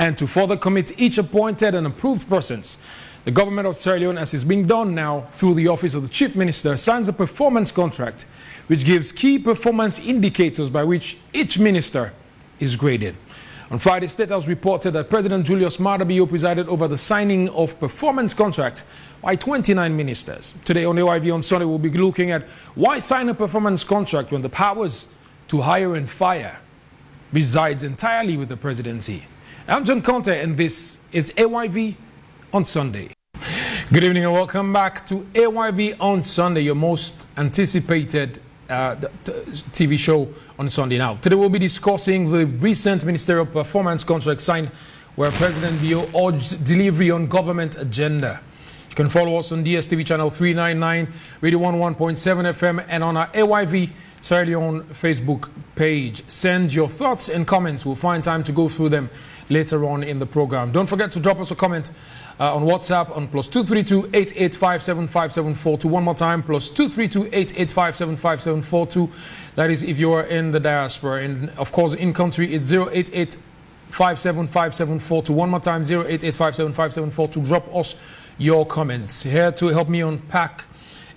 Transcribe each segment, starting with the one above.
and to further commit each appointed and approved persons. The government of Sierra Leone, as is being done now through the office of the Chief Minister, signs a performance contract which gives key performance indicators by which each minister is graded. On Friday, State House reported that President Julius Maada Bio presided over the signing of performance contracts by 29 ministers. Today on AYV on Sunday, we'll be looking at why sign a performance contract when the powers to hire and fire resides entirely with the presidency. I'm John Conte, and this is AYV on Sunday. Good evening and welcome back to AYV on Sunday, your most anticipated TV show on Sunday. Now, today we'll be discussing the recent ministerial performance contract signed where President Bio urged delivery on government agenda. You can follow us on DSTV channel 399, Radio 11.7 FM, and on our AYV Sierra Leone Facebook page. Send your thoughts and comments. We'll find time to go through them later on in the program. Don't forget to drop us a comment on WhatsApp on +232-88575742. One more time, +232-88575742. That is if you are in the diaspora. And of course, in country, it's 088575742. One more time, 088575742. Drop us your comments. Here to help me unpack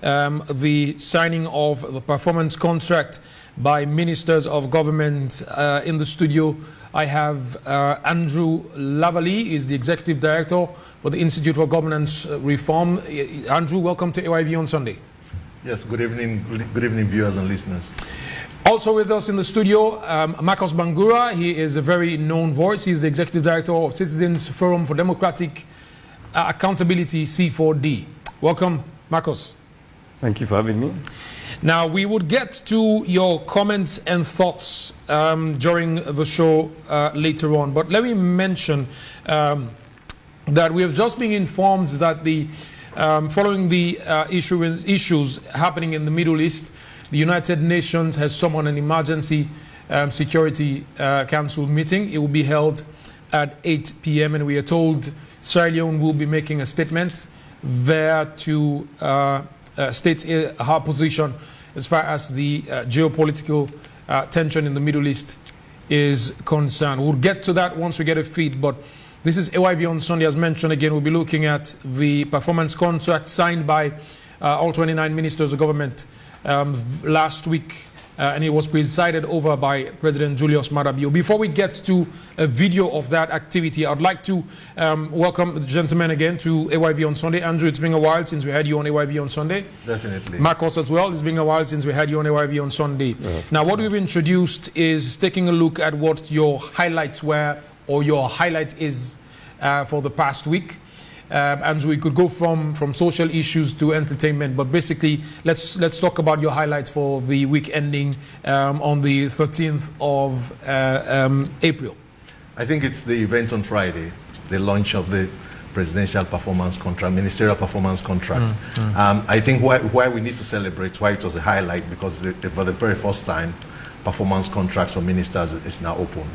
the signing of the performance contract by ministers of government in the studio. I have Andrew Lavalley, is the Executive Director for the Institute for Governance Reform. Andrew, welcome to AYV on Sunday. Yes, good evening viewers and listeners. Also with us in the studio, Marcos Bangura. He is a very known voice. He's the Executive Director of Citizens Forum for Democratic Accountability, C4D. Welcome, Marcos. Thank you for having me. Now, we would get to your comments and thoughts during the show later on. But let me mention that we have just been informed that following the issues happening in the Middle East, the United Nations has summoned an emergency Security Council meeting. It will be held at 8 p.m. and we are told Sierra Leone will be making a statement there to state her position as far as the geopolitical tension in the Middle East is concerned. We'll get to that once we get a feed, but this is AYV on Sunday. As mentioned again, we'll be looking at the performance contract signed by all 29 ministers of government last week, and it was presided over by President Julius Maada Bio. Before we get to a video of that activity, I'd like to welcome the gentlemen again to AYV on Sunday. Andrew, it's been a while since we had you on AYV on Sunday. Definitely. Marcos as well, it's been a while since we had you on AYV on Sunday. Yes, now, what we've introduced is taking a look at what your highlights were, or your highlight is for the past week. And we could go from social issues to entertainment, but basically let's talk about your highlights for the week ending on the 13th of April. I think it's the event on Friday, the launch of the presidential performance contract, ministerial performance contract. I think why we need to celebrate, why it was a highlight, because for the very first time, performance contracts for ministers is now open.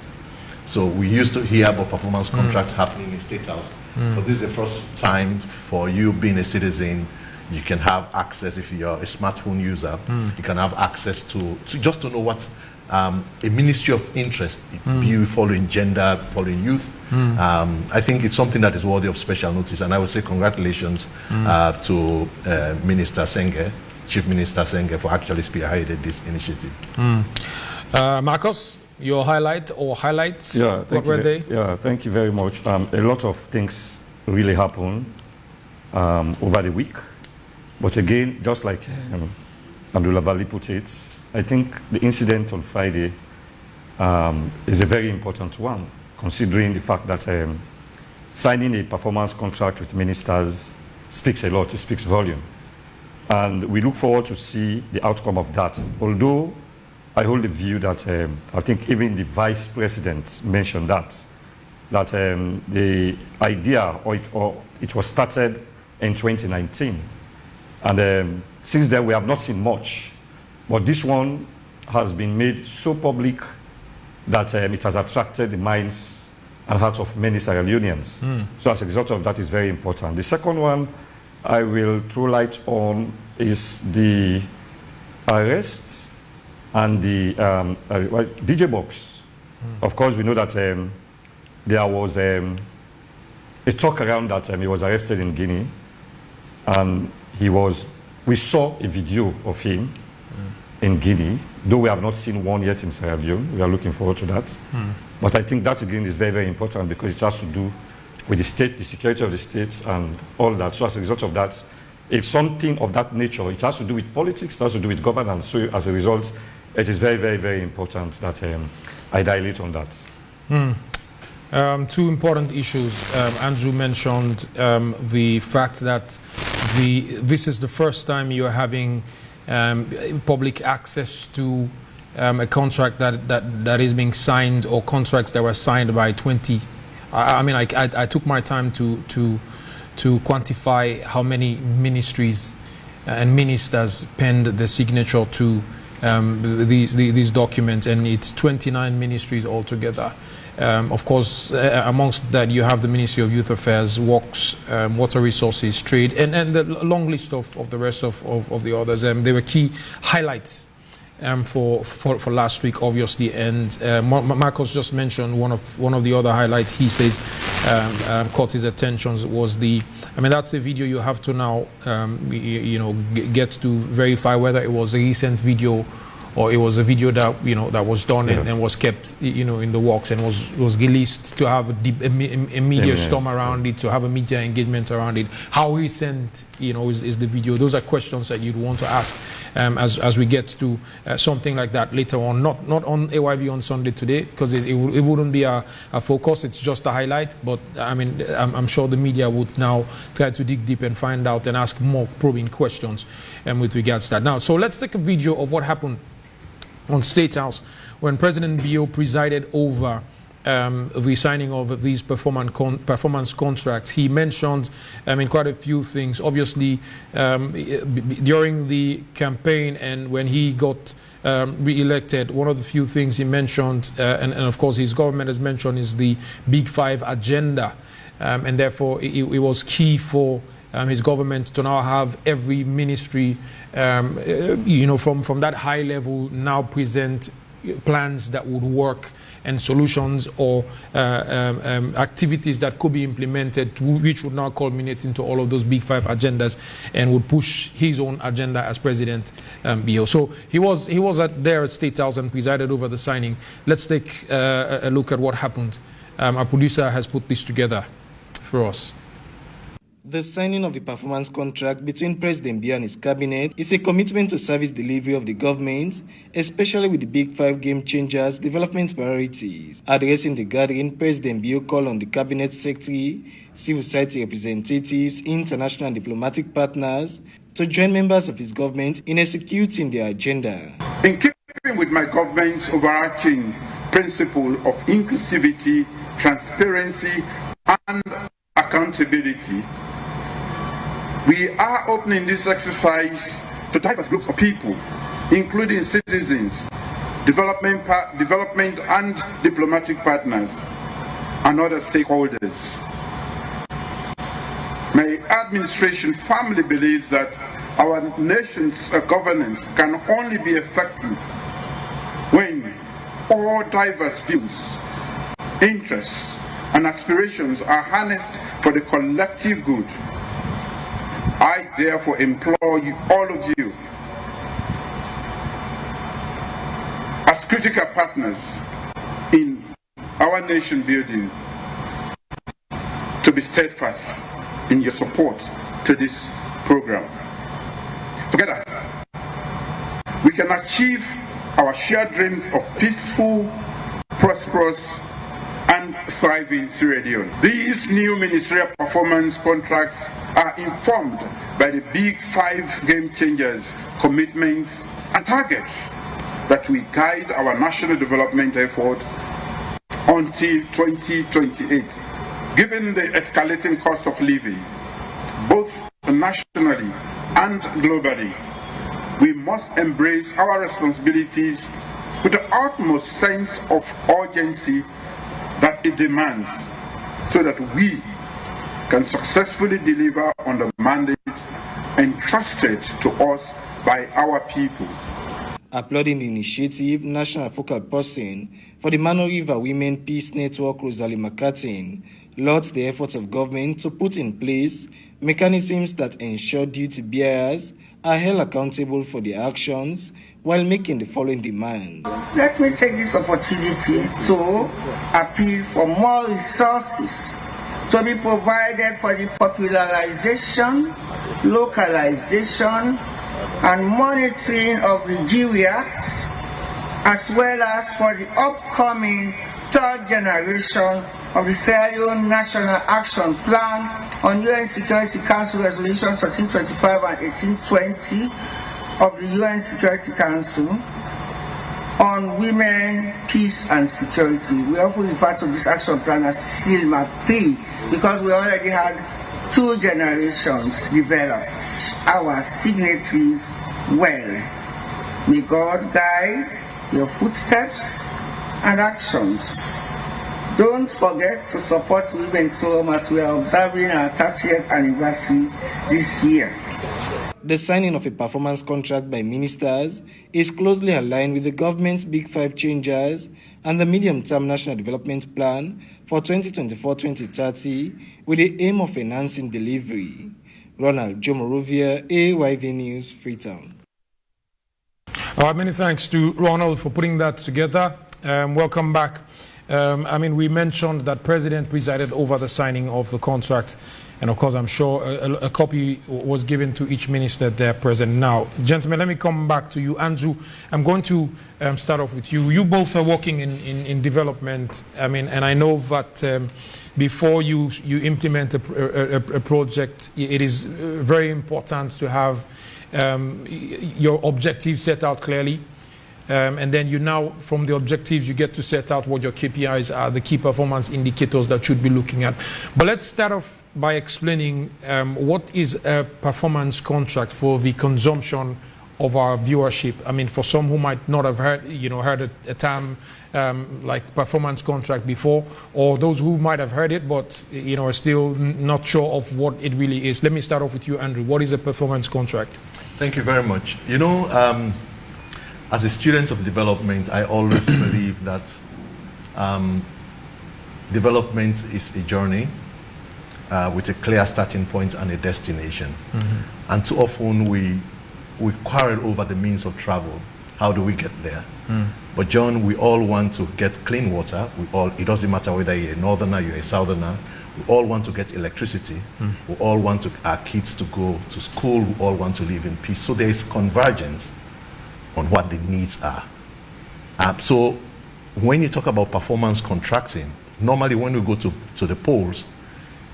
So we used to hear about performance contracts happening in State House, but this is the first time for you being a citizen. You can have access, if you're a smartphone user, you can have access to just to know what a ministry of interest, be you following gender, following youth. I think it's something that is worthy of special notice, and I would say congratulations to Minister Senge, Chief Minister Senge, for actually spearheading this initiative. Marcos, your highlight or highlights? Yeah, what were they? Yeah, thank you very much. A lot of things really happened over the week, but again, just like Andrew Lavalley put it, I think the incident on Friday is a very important one, considering the fact that signing a performance contract with ministers speaks a lot, it speaks volume. And we look forward to see the outcome of that. Although I hold the view that I think even the Vice President mentioned that the idea, or it was started in 2019. And since then, we have not seen much. But this one has been made so public that it has attracted the minds and hearts of many Sierra Leoneans. So as a result of that, is very important. The second one I will throw light on is the arrest and the DJ box. Of course, we know that there was a talk around that he was arrested in Guinea, and we saw a video of him in Guinea, though we have not seen one yet in Sierra Leone. We are looking forward to that. But I think that again is very, very important because it has to do with the state, the security of the state, and all that. So as a result of that, if something of that nature, it has to do with politics, it has to do with governance. So as a result, it is very, very, very important that I dilate on that. Two important issues. Andrew mentioned the fact that this is the first time you're having public access to a contract that is being signed, or contracts that were signed by 20. I took my time to quantify how many ministries and ministers penned the signature to these documents, and it's 29 ministries altogether. Of course, amongst that you have the Ministry of Youth Affairs, Works, Water Resources, Trade, and the long list of the rest of the others. They were key highlights for last week, obviously. And Marcos just mentioned one of the other highlights. He says caught his attention was that's a video you have to now get to verify whether it was a recent video or it was a video that that was done and was kept in the works and was released to have a media storm around it, to have a media engagement around it. How recent is the video? Those are questions that you'd want to ask as we get to something like that later on. Not on AYV on Sunday today, because it wouldn't be a focus. It's just a highlight. But I'm sure the media would now try to dig deep and find out and ask more probing questions with regards to that. Now, so let's take a video of what happened on State House when President Bio presided over the signing of these performance contracts. He mentioned quite a few things. Obviously, during the campaign and when he got re-elected, one of the few things he mentioned, and of course his government has mentioned, is the Big Five agenda, and therefore it was key for his government to now have every ministry, from that high level, now present plans that would work and solutions or activities that could be implemented, which would now culminate into all of those Big Five agendas and would push his own agenda as President Bio. So he was there at State House and presided over the signing. Let's take a look at what happened. Our producer has put this together for us. The signing of the performance contract between President Bio and his cabinet is a commitment to service delivery of the government, especially with the Big Five game changers development priorities. Addressing the gathering, President Bio called on the cabinet secretary, civil society representatives, international and diplomatic partners to join members of his government in executing their agenda. In keeping with my government's overarching principle of inclusivity, transparency, and accountability, we are opening this exercise to diverse groups of people, including citizens, development and diplomatic partners, and other stakeholders. My administration firmly believes that our nation's governance can only be effective when all diverse views, interests, and aspirations are harnessed for the collective good. I therefore implore you, all of you, as critical partners in our nation building, to be steadfast in your support to this program. Together, we can achieve our shared dreams of peaceful, prosperous, and thriving Sierra Leone. These new ministerial performance contracts are informed by the Big Five game changers, commitments, and targets that will guide our national development effort until 2028. Given the escalating cost of living, both nationally and globally, we must embrace our responsibilities with the utmost sense of urgency that it demands, so that we can successfully deliver on the mandate entrusted to us by our people. Applauding the initiative, national focal person for the Mano River Women Peace Network, Rosalie McCartin, lauds the efforts of government to put in place mechanisms that ensure duty bearers are held accountable for their actions while making the following demands. Let me take this opportunity to appeal for more resources to be provided for the popularization, localization, and monitoring of the GWACs, as well as for the upcoming third generation of the Sierra Leone National Action Plan on UN Security Council Resolutions 1325 and 1820 of the UN Security Council on women, peace, and security. We often refer to this action plan as SILMA 3 because we already had 2 generations developed. Our signatories well. May God guide your footsteps and actions. Don't forget to support Women's Forum as we are observing our 30th anniversary this year. The signing of a performance contract by ministers is closely aligned with the government's Big Five changes and the medium-term National Development Plan for 2024-2030 with the aim of enhancing delivery. Ronald Jomorovia, AYV News, Freetown. Many thanks to Ronald for putting that together. Welcome back. We mentioned that President presided over the signing of the contract. And of course, I'm sure a copy was given to each minister there present now. Gentlemen, let me come back to you. Andrew, I'm going to start off with you. You both are working in development. And I know that before you implement a project, it is very important to have your objectives set out clearly. And then you now, from the objectives, you get to set out what your KPIs are, the key performance indicators that you'd be looking at. But let's start off by explaining what is a performance contract for the consumption of our viewership. For some who might not have heard a term like performance contract before, or those who might have heard it but are still not sure of what it really is. Let me start off with you, Andrew. What is a performance contract? Thank you very much. As a student of development, I always believe that development is a journey with a clear starting point and a destination. Mm-hmm. And too often we quarrel over the means of travel. How do we get there? But John, we all want to get clean water. It doesn't matter whether you're a northerner, you're a southerner. We all want to get electricity. We all want our kids to go to school. We all want to live in peace. So there is convergence on what the needs are. So when you talk about performance contracting, normally when we go to the polls,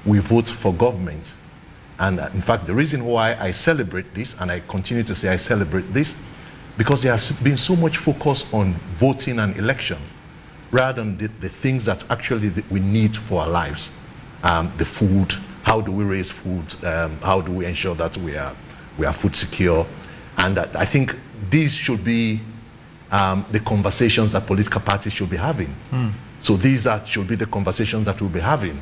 we vote for government. And in fact, the reason why I celebrate this, and I continue to say I celebrate this, because there has been so much focus on voting and election, rather than the things that actually we need for our lives. The food, how do we raise food, how do we ensure that we are food secure. And I think these should be the conversations that political parties should be having. So these should be the conversations that we'll be having.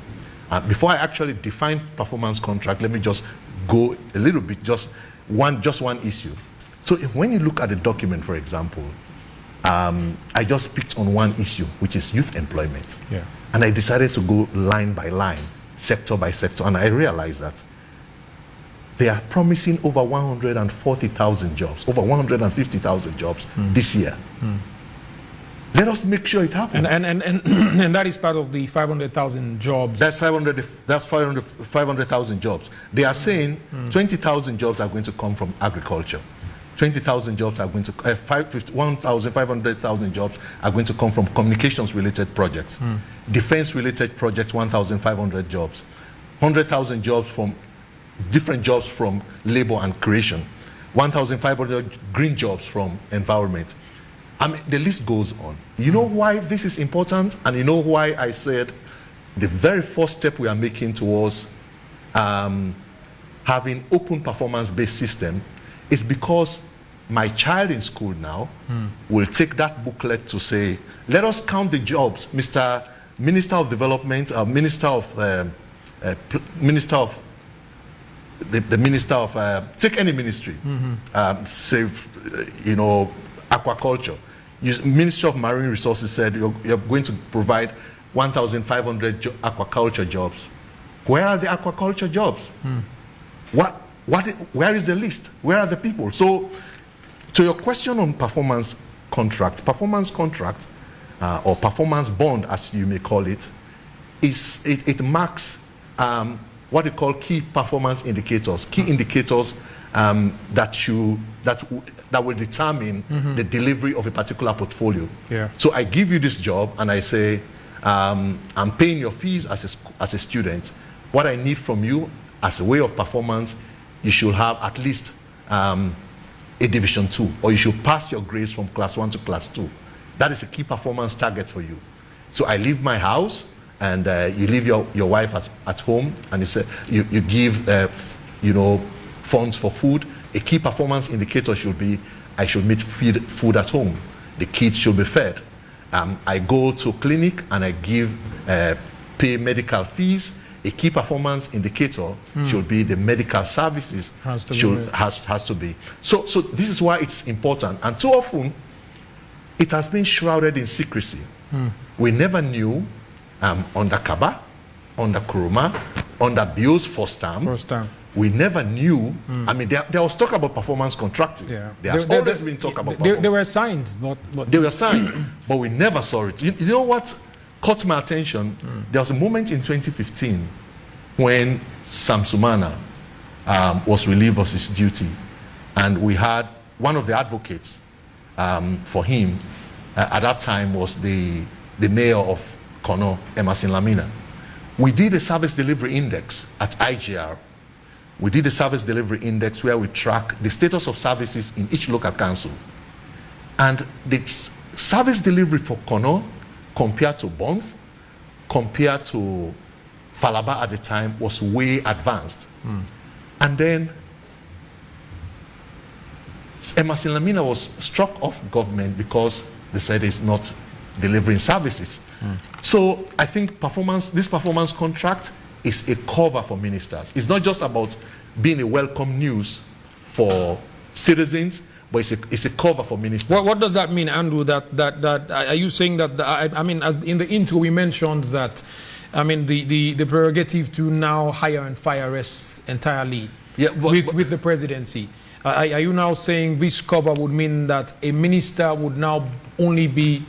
Before I actually define performance contract, let me just go a little bit, just one issue. So when you look at the document, for example, I just picked on one issue, which is youth employment. Yeah. And I decided to go line by line, sector by sector, and I realized that they are promising over 140,000 jobs, over 150,000 jobs this year. Let us make sure it happens. And that is part of the 500,000 jobs. That's 500,000 jobs. They are saying 20,000 jobs are going to come from agriculture. 20,000 jobs are going to, 1,500,000 jobs are going to come from communications-related projects. Defense-related projects, 1,500 jobs. 100,000 jobs from different jobs from labor and creation. 1,500 green jobs from environment. The list goes on. You know why this is important? And you know why I said the very first step we are making towards having open performance-based system is because my child in school now will take that booklet to say, let us count the jobs, Mr. Minister of Development, Minister of, take any ministry, say, aquaculture. Ministry of Marine Resources said you're going to provide 1,500 aquaculture jobs. Where are the aquaculture jobs? Where is the list? Where are the people? So, to your question on performance contract or performance bond, as you may call it, it marks what they call key performance indicators, that will determine the delivery of a particular portfolio. Yeah. So I give you this job and I say, I'm paying your fees as a student. What I need from you as a way of performance, you should have at least a division 2, or you should pass your grades from class 1 to class 2. That is a key performance target for you. So I leave my house and you leave your wife at home, and you give funds for food. A key performance indicator should be I should feed food at home. The kids should be fed. I go to clinic and I pay medical fees. A key performance indicator should be the medical services has to be. So this is why it's important, and too often it has been shrouded in secrecy. We never knew under Kaba, under Kuruma, under Bio's first term. We never knew. I mean, there was talk about performance contracting. Yeah. There has always been talk about performance. They were signed, but they were signed, but we never saw it. You know what caught my attention? There was a moment in 2015 when Sam Sumana was relieved of his duty, and we had one of the advocates for him at that time was the mayor of Kono, Emerson Lamina. We did a service delivery index at IGR. We did a service delivery index where we track the status of services in each local council. And the service delivery for Kono compared to Bonth, compared to Falaba at the time, was way advanced. And then Emerson Lamina was struck off government because they said it's not delivering services. So I think this performance contract is a cover for ministers. It's not just about being a welcome news for citizens, but it's a cover for ministers. What does that mean, Andrew? That are you saying that? I mean, as in the intro we mentioned that, I mean, the prerogative to now hire and fire rests entirely with the presidency. Are you now saying this cover would mean that a minister would now only be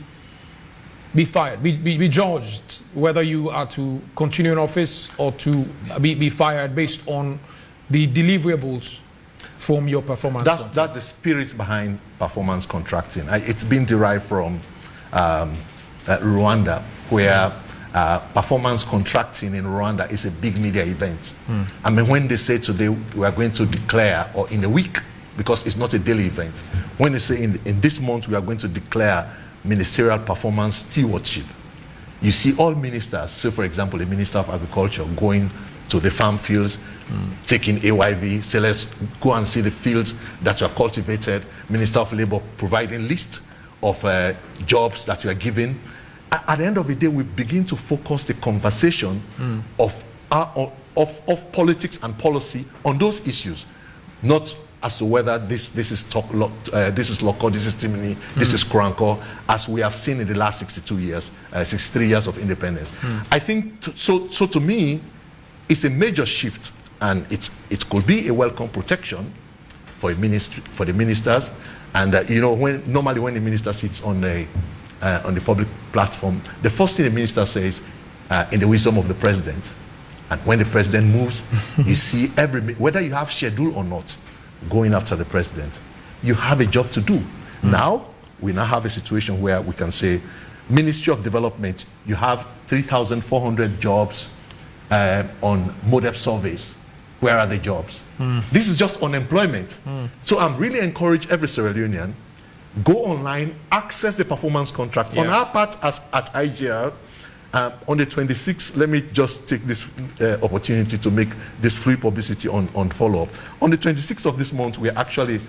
fired, be judged whether you are to continue in office or to be fired based on the deliverables from your performance? That's the spirit behind performance contracting. It's been derived from Rwanda, where performance contracting in Rwanda is a big media event. I mean, when they say today we are going to declare, or in a week, because it's not a daily event, when they say in this month we are going to declare ministerial performance stewardship, you see all ministers, say for example the Minister of Agriculture going to the farm fields, taking AYV, say let's go and see the fields that were cultivated, Minister of Labour providing list of jobs that you are given. At the end of the day, we begin to focus the conversation of politics and policy on those issues, not as to whether this is local, this is Timini, this is Kranko, as we have seen in the last 63 years of independence. I think, so to me, it's a major shift, and it could be a welcome protection for the ministers. And normally when the minister sits on the public platform, the first thing the minister says, in the wisdom of the president, and when the president moves, you see whether you have schedule or not, going after the president, you have a job to do. Now, we now have a situation where we can say, Ministry of Development, you have 3,400 jobs on MODEP surveys. Where are the jobs? This is just unemployment. So I'm really encourage every Sierra Leonean, go online, access the performance contract. Yeah. On our part at IGR, on the 26th, let me just take this opportunity to make this free publicity on follow-up. On the 26th of this month, we're actually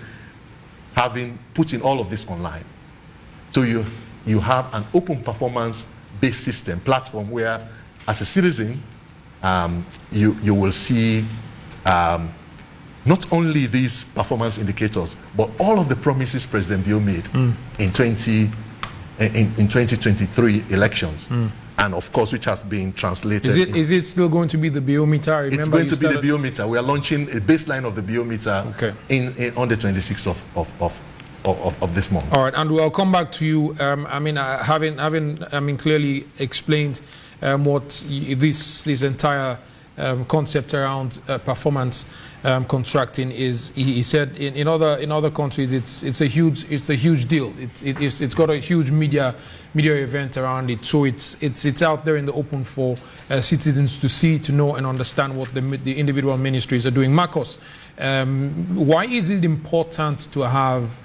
putting all of this online. So you have an open performance-based system, platform, where as a citizen, you will see not only these performance indicators, but all of the promises President Bio made in 2023 elections. And of course, which has been translated. Is it still going to be the biometer? It's going to be the biometer. We are launching a baseline of the biometer on the 26th of this month. All right, and we'll come back to you. Having clearly explained what this entire concept around performance contracting is. He said in other countries it's a huge deal. It's got a huge media event around it. So it's out there in the open for citizens to see, to know, and understand what the individual ministries are doing. Marcos, why is it important to have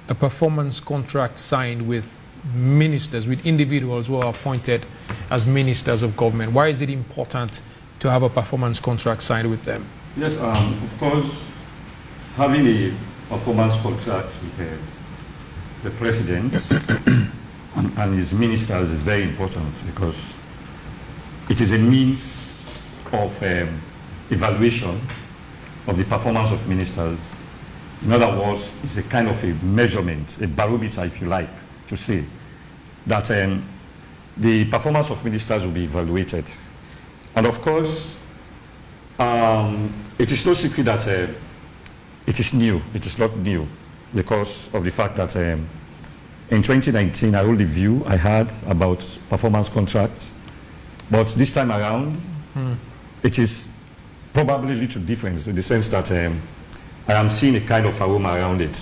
a performance contract signed with ministers, with individuals who are appointed as ministers of government? Why is it important to have a performance contract signed with them? Yes, of course, having a performance contract with the president and his ministers is very important, because it is a means of evaluation of the performance of ministers. In other words, it's a kind of a measurement, a barometer, if you like, to say that the performance of ministers will be evaluated. And of course, it is no secret that it is new. It is not new, because of the fact that in 2019, I hold the view I had about performance contracts. But this time around, it is probably a little different, in the sense that I am seeing a kind of aroma around it.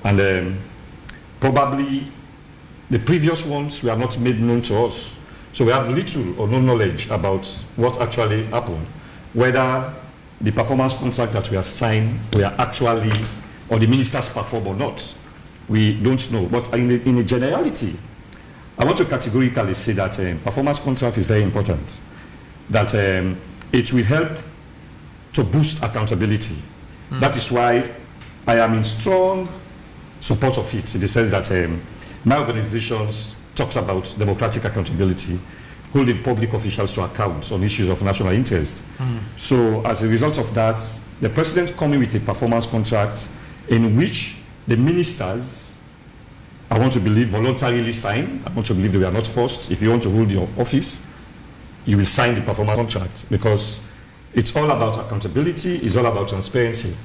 And probably the previous ones were not made known to us. So we have little or no knowledge about what actually happened. Whether the performance contract that we have signed were actually, or the ministers perform or not, we don't know. But in a generality, I want to categorically say that performance contract is very important. That it will help to boost accountability. That is why I am in strong support of it, in the sense that my organization talks about democratic accountability, holding public officials to account on issues of national interest. So as a result of that, the president coming with a performance contract in which the ministers, I want to believe, voluntarily sign. I want to believe they were not forced. If you want to hold your office, you will sign the performance contract, because it's all about accountability, it's all about transparency.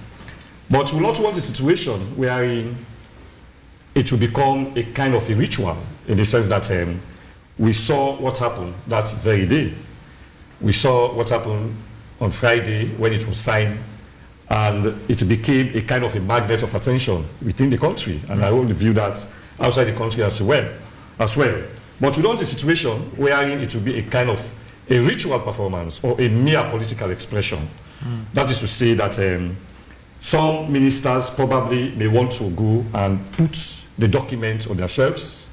But we not want a situation wherein it will become a kind of a ritual, in the sense that we saw what happened that very day. We saw what happened on Friday when it was signed, and it became a kind of a magnet of attention within the country. And I only view that outside the country as well. But we don't want a situation wherein it will be a kind of a ritual performance or a mere political expression. That is to say that some ministers probably may want to go and put the document on their shelves,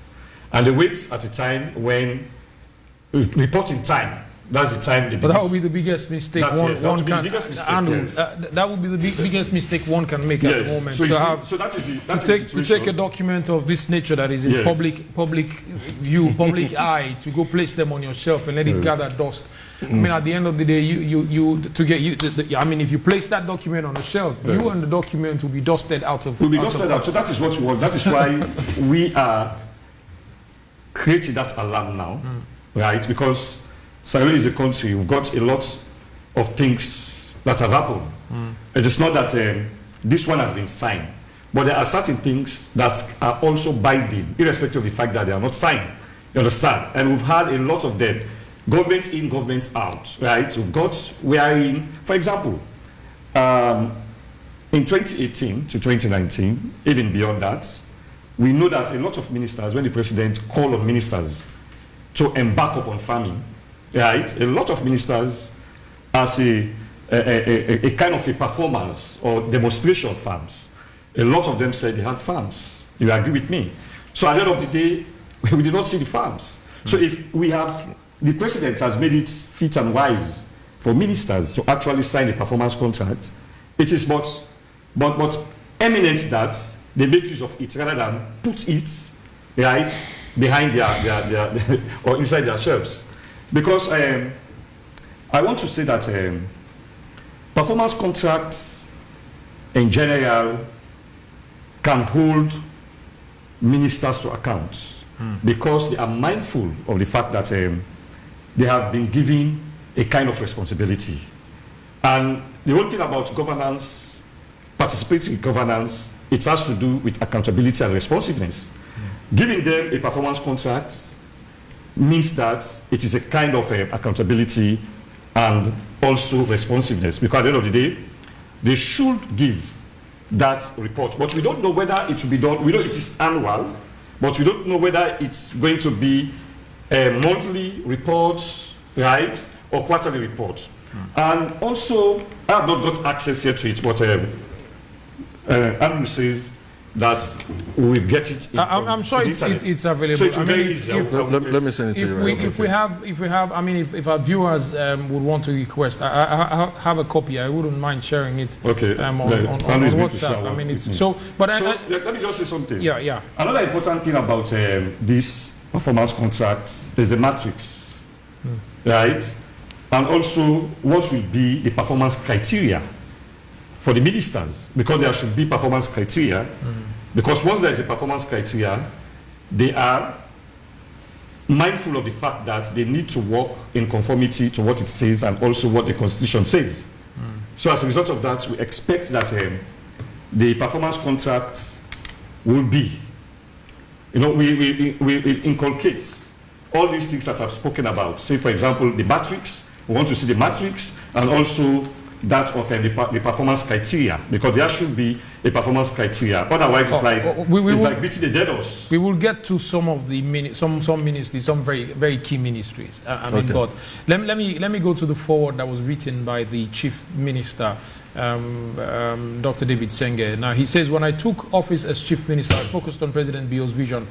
and they wait at a time when reporting time. That's the time they. But that would be the biggest mistake That would be the biggest mistake one can make at the moment. So to take a document of this nature that is in public view, public eye, to go place them on your shelf and let it gather dust. I mean, at the end of the day, if you place that document on the shelf, you and the document will be dusted out of. So that is what we want. That is why we are creating that alarm now, right? Because Sierra Leone is a country, we've got a lot of things that have happened. It is not that this one has been signed, but there are certain things that are also binding, irrespective of the fact that they are not signed. You understand? And we've had a lot of them. Government in, government out, right? We've got wherein, for example, in 2018 to 2019, even beyond that, we know that a lot of ministers, when the president called on ministers to embark upon farming, right? A lot of ministers, as a kind of a performance or demonstration of farms, a lot of them said they had farms. You agree with me? So at the end of the day, we did not see the farms. So if we have, the president has made it fit and wise for ministers to actually sign a performance contract, it is but eminent that they make use of it rather than put it right behind their or inside their shelves. Because I want to say that performance contracts in general, can hold ministers to account because they are mindful of the fact that they have been given a kind of responsibility. And the whole thing about governance, participatory governance, it has to do with accountability and responsiveness. Giving them a performance contract means that it is a kind of accountability and also responsiveness, because at the end of the day, they should give that report. But we don't know whether it will be done. We know it is annual, but we don't know whether it's going to be a monthly report, right, or quarterly report. And also, I have not got access yet to it, but Andrew says that we will get it. I'm sure it's available. So it's very easy. Let me send it to you. If we have, I mean, if our viewers would want to request, I have a copy. I wouldn't mind sharing it. Okay. On WhatsApp. I mean, it's so. But let me just say something. Yeah. Another important thing about this performance contract is the matrix, right? And also, what will be the performance criteria for the ministers? Because there should be performance criteria. Because once there is a performance criteria, they are mindful of the fact that they need to work in conformity to what it says and also what the Constitution says. So as a result of that, we expect that the performance contracts will be, we inculcate all these things that I've spoken about. Say, for example, the matrix. We want to see the matrix and also that of the performance criteria, because there should be a performance criteria. Otherwise, it's like beating the dead horse. We will get to some of the some ministries, some very very key ministries. But let me go to the foreword that was written by the Chief Minister, Dr. David Senge. Now he says, when I took office as Chief Minister, I focused on President Bio's vision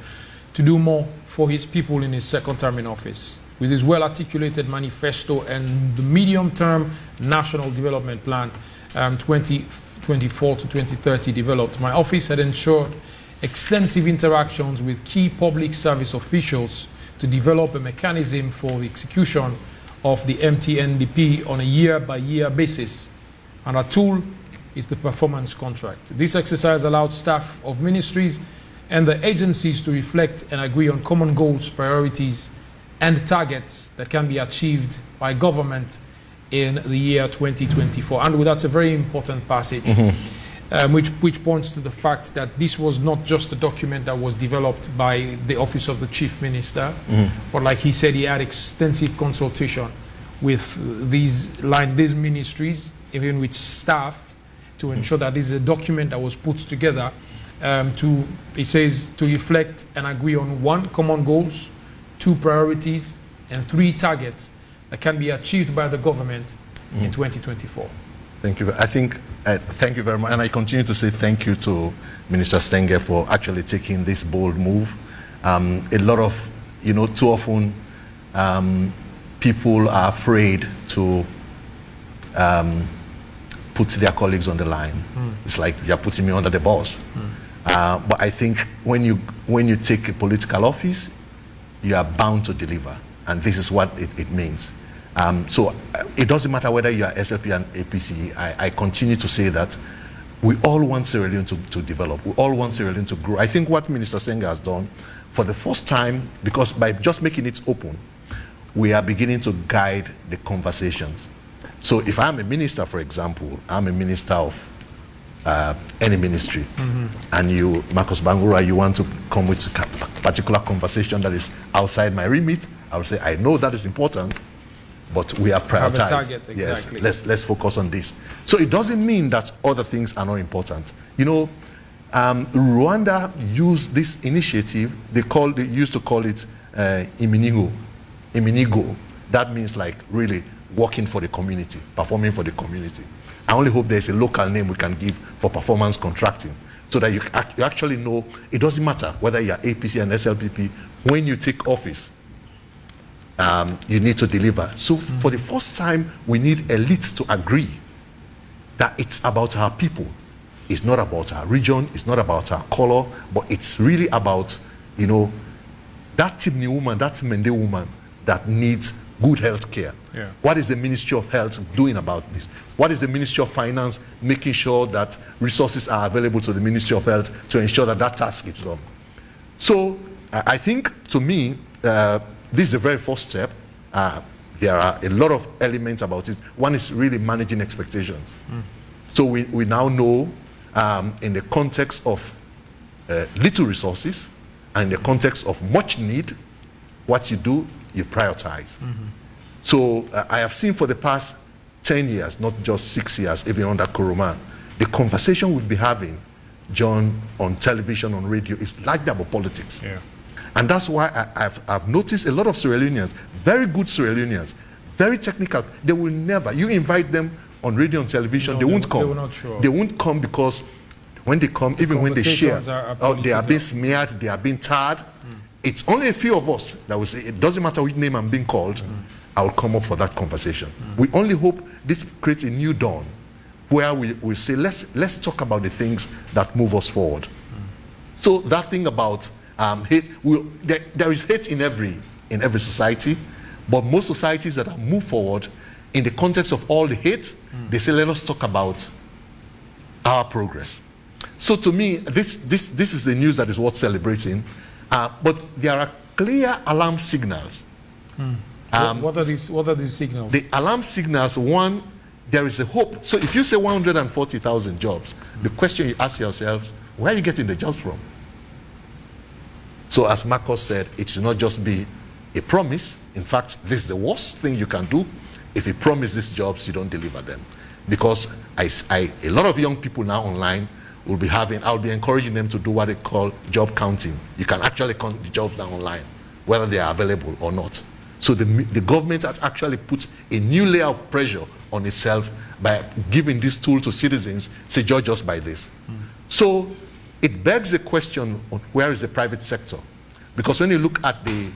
to do more for his people in his second term in office. With his well-articulated manifesto and the medium-term National Development Plan 2024 to 2030 developed, my office had ensured extensive interactions with key public service officials to develop a mechanism for the execution of the MTNDP on a year-by-year basis. And our tool is the performance contract. This exercise allowed staff of ministries and the agencies to reflect and agree on common goals, priorities, and targets that can be achieved by government in the year 2024. And that's a very important passage, which points to the fact that this was not just a document that was developed by the Office of the Chief Minister, but like he said, he had extensive consultation with these ministries, even with staff, to ensure that this is a document that was put together he says, to reflect and agree on 1, common goals, 2, priorities, and 3, targets that can be achieved by the government in 2024. Thank you. Thank you very much. And I continue to say thank you to Minister Stenge for actually taking this bold move. A lot of, too often people are afraid to put their colleagues on the line. It's like you're putting me under the bus. But I think when you take a political office, you are bound to deliver, and this is what it means. So it doesn't matter whether you are SLP and APC. I continue to say that we all want Sierra Leone to develop. We all want Sierra Leone to grow. I think what Minister Senga has done for the first time, because by just making it open, we are beginning to guide the conversations. So if I'm a minister, for example, I'm a minister of any ministry, and you, Marcus Bangura, you want to come with a particular conversation that is outside my remit, I will say, I know that is important, but we have prioritized. Have a target, exactly. Yes, let's focus on this. So it doesn't mean that other things are not important. Rwanda used this initiative. They used to call it Iminigo. That means like really working for the community, performing for the community. I only hope there's a local name we can give for performance contracting, so that you actually know it doesn't matter whether you're APC and SLPP. When you take office, you need to deliver. So for the first time, we need elites to agree that it's about our people. It's not about our region. It's not about our color, but it's really about, that Timni woman, that Mende woman that needs good health care? Yeah. What is the Ministry of Health doing about this? What is the Ministry of Finance making sure that resources are available to the Ministry of Health to ensure that that task is done? So I think, to me, this is the very first step. There are a lot of elements about it. One is really managing expectations. So we now know, in the context of little resources and in the context of much need, what you do, you prioritize. So I have seen for the past 10 years, not just 6 years, even under Kuruman, the conversation we've been having, John, on television, on radio, is largely about politics. Yeah. And that's why I've noticed a lot of Sierra Leoneans, very good Sierra Leoneans, very technical, they will never, you invite them on radio and television, they won't come. They will not show up. They won't come because when they come, even when they share, they are being smeared, they are being tarred. It's only a few of us that will say, it doesn't matter which name I'm being called, I will come up for that conversation. We only hope this creates a new dawn where we say, let's talk about the things that move us forward. So that thing about hate, there is hate in every society, but most societies that have moved forward, in the context of all the hate, they say, let us talk about our progress. So to me, this is the news that is worth celebrating, but there are clear alarm signals. What are these signals? The alarm signals, one, there is a hope. So if you say 140,000 jobs, the question you ask yourselves, where are you getting the jobs from? So as Marcos said, it should not just be a promise. In fact, this is the worst thing you can do. If you promise these jobs, you don't deliver them. Because a lot of young people now online will be I'll be encouraging them to do what they call job counting. You can actually count the jobs down online, whether they are available or not. So the government has actually put a new layer of pressure on itself by giving this tool to citizens, say, judge us by this. So it begs the question on where is the private sector? Because when you look at the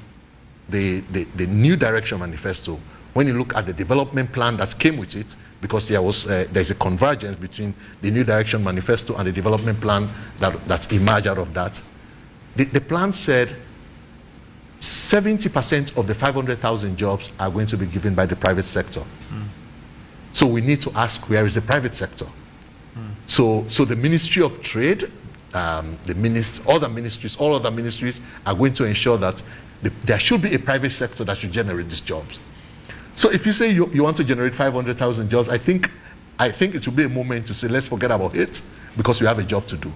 New Direction Manifesto, when you look at the development plan that came with it, because there's a convergence between the New Direction Manifesto and the development plan that emerged out of that. The plan said 70% of the 500,000 jobs are going to be given by the private sector. So we need to ask, where is the private sector? So the Ministry of Trade, all other ministries are going to ensure that there should be a private sector that should generate these jobs. So if you say you want to generate 500,000 jobs, I think it should be a moment to say, let's forget about it, because we have a job to do.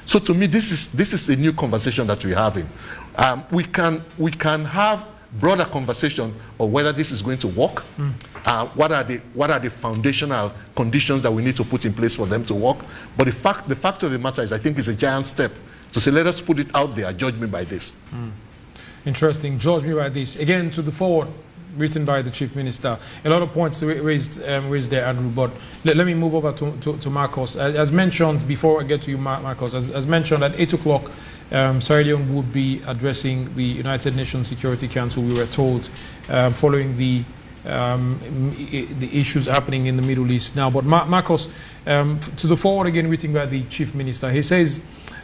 So to me, this is a new conversation that we're having. We can have broader conversation of whether this is going to work. What are the foundational conditions that we need to put in place for them to work? But the fact of the matter is, I think it's a giant step to say, let us put it out there, judge me by this. Interesting, judge me by this. Again, to the forward, written by the Chief Minister. A lot of points raised there, Andrew, but let me move over to Marcos. As mentioned, before I get to you, Marcos, as mentioned, at 8 o'clock, Sierra Leone would be addressing the United Nations Security Council, we were told, following the issues happening in the Middle East now. But Marcos, to the forward again, written by the Chief Minister, he says,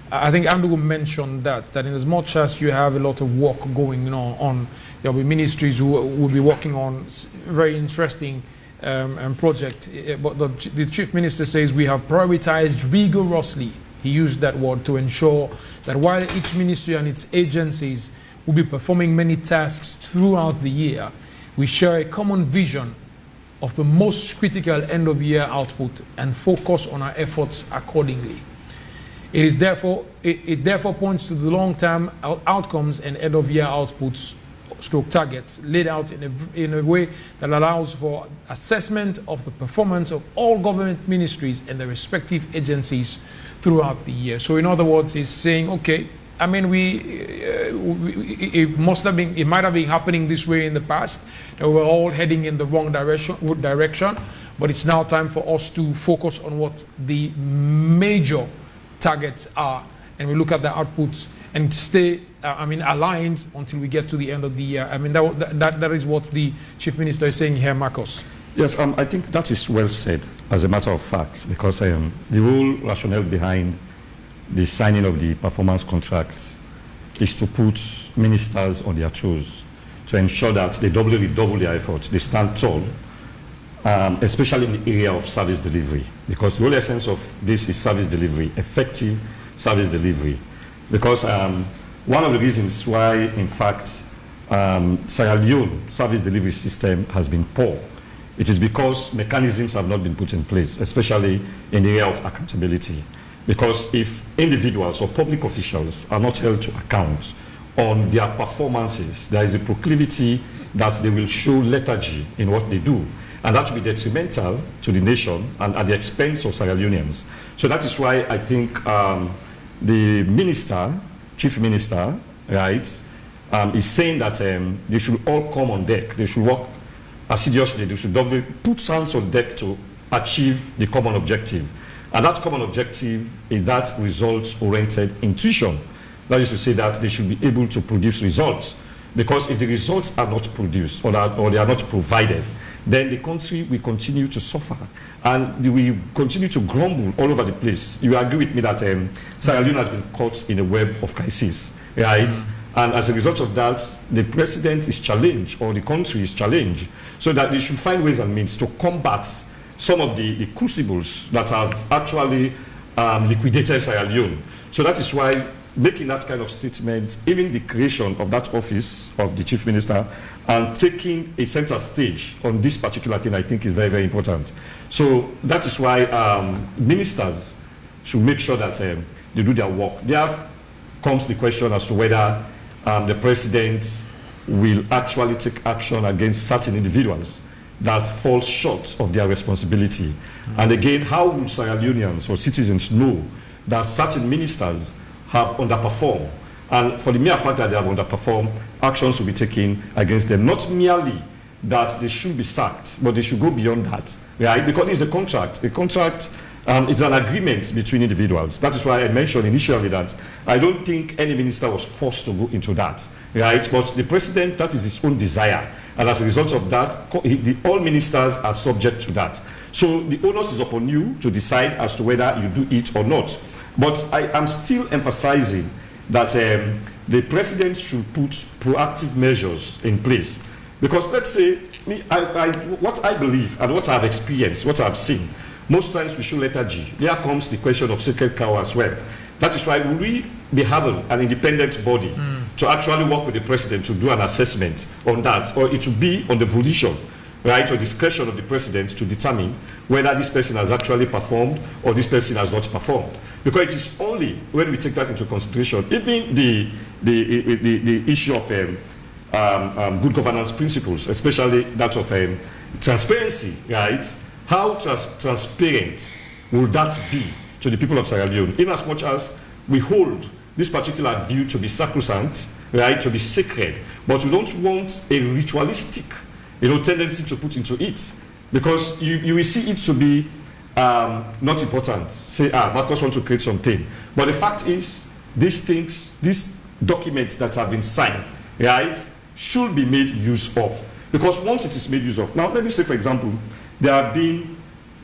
I think Andrew mentioned that in as much as you have a lot of work going on, there will be ministries who will be working on very interesting project. But the Chief Minister says we have prioritized rigorously, he used that word, to ensure that while each ministry and its agencies will be performing many tasks throughout the year, we share a common vision of the most critical end-of-year output and focus on our efforts accordingly. It therefore points to the long-term outcomes and end-of-year outputs stroke targets laid out in a way that allows for assessment of the performance of all government ministries and their respective agencies throughout the year. So in other words, he's saying, okay, I mean, it might have been happening this way in the past, that we were all heading in the wrong direction, but it's now time for us to focus on what the major targets are, and we look at the outputs and stay aligned until we get to the end of the year. I mean, that is what the Chief Minister is saying here, Marcos. Yes, I think that is well said, as a matter of fact, because the whole rationale behind the signing of the performance contracts is to put ministers on their toes, to ensure that they double their efforts, they stand tall, especially in the area of service delivery, because the whole essence of this is service delivery, effective service delivery. Because one of the reasons why, in fact, Sierra Leone service delivery system has been poor, it is because mechanisms have not been put in place, especially in the area of accountability. Because if individuals or public officials are not held to account on their performances, there is a proclivity that they will show lethargy in what they do. And that will be detrimental to the nation and at the expense of Sierra Leoneans. So that is why I think the minister, chief minister, right, is saying that they should all come on deck. They should work assiduously. They should put hands on deck to achieve the common objective. And that common objective is that results-oriented intuition. That is to say that they should be able to produce results. Because if the results are not produced or they are not provided, then the country will continue to suffer. And we will continue to grumble all over the place. You agree with me that Sierra Leone has been caught in a web of crisis, right? And as a result of that, the president is challenged, or the country is challenged, so that they should find ways and means to combat some of the crucibles that have actually liquidated Sierra Leone. So that is why making that kind of statement, even the creation of that office of the chief minister and taking a center stage on this particular thing, I think is very, very important. So that is why ministers should make sure that they do their work. There comes the question as to whether the president will actually take action against certain individuals that fall short of their responsibility. And again, how will Sierra Leoneans or citizens know that certain ministers have underperformed? And for the mere fact that they have underperformed, actions will be taken against them. Not merely that they should be sacked, but they should go beyond that, right? Because it's a contract. A contract is an agreement between individuals. That is why I mentioned initially that I don't think any minister was forced to go into that, right? But the president, that is his own desire. And as a result of that, all ministers are subject to that. So the onus is upon you to decide as to whether you do it or not. But I am still emphasizing that the president should put proactive measures in place. Because let's say, what I believe and what I've experienced, what I've seen, most times we show lethargy. There comes the question of sacred cow as well. That is why we be having an independent body to actually work with the president to do an assessment on that, or it will be on the volition, right, or discretion of the president to determine whether this person has actually performed or this person has not performed. Because it is only when we take that into consideration, even the issue of good governance principles, especially that of transparency, right? How transparent will that be to the people of Sierra Leone, in as much as we hold this particular view to be sacrosanct, right, to be sacred, but we don't want a ritualistic, tendency to put into it, because you will see it to be not important. Say, Marcus wants to create something, but the fact is, these documents that have been signed, right, should be made use of, because once it is made use of, now let me say, for example, there have been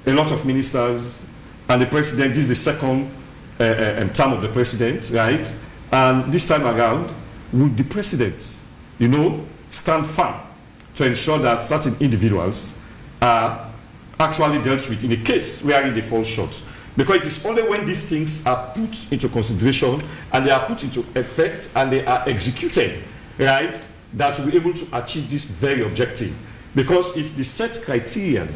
a lot of ministers, and the president, this is the second term of the president, right? And this time around, would the president, stand firm to ensure that certain individuals are actually dealt with in a case wherein they fall short? Because it is only when these things are put into consideration and they are put into effect and they are executed, right, that we'll be able to achieve this very objective. Because if the set criteria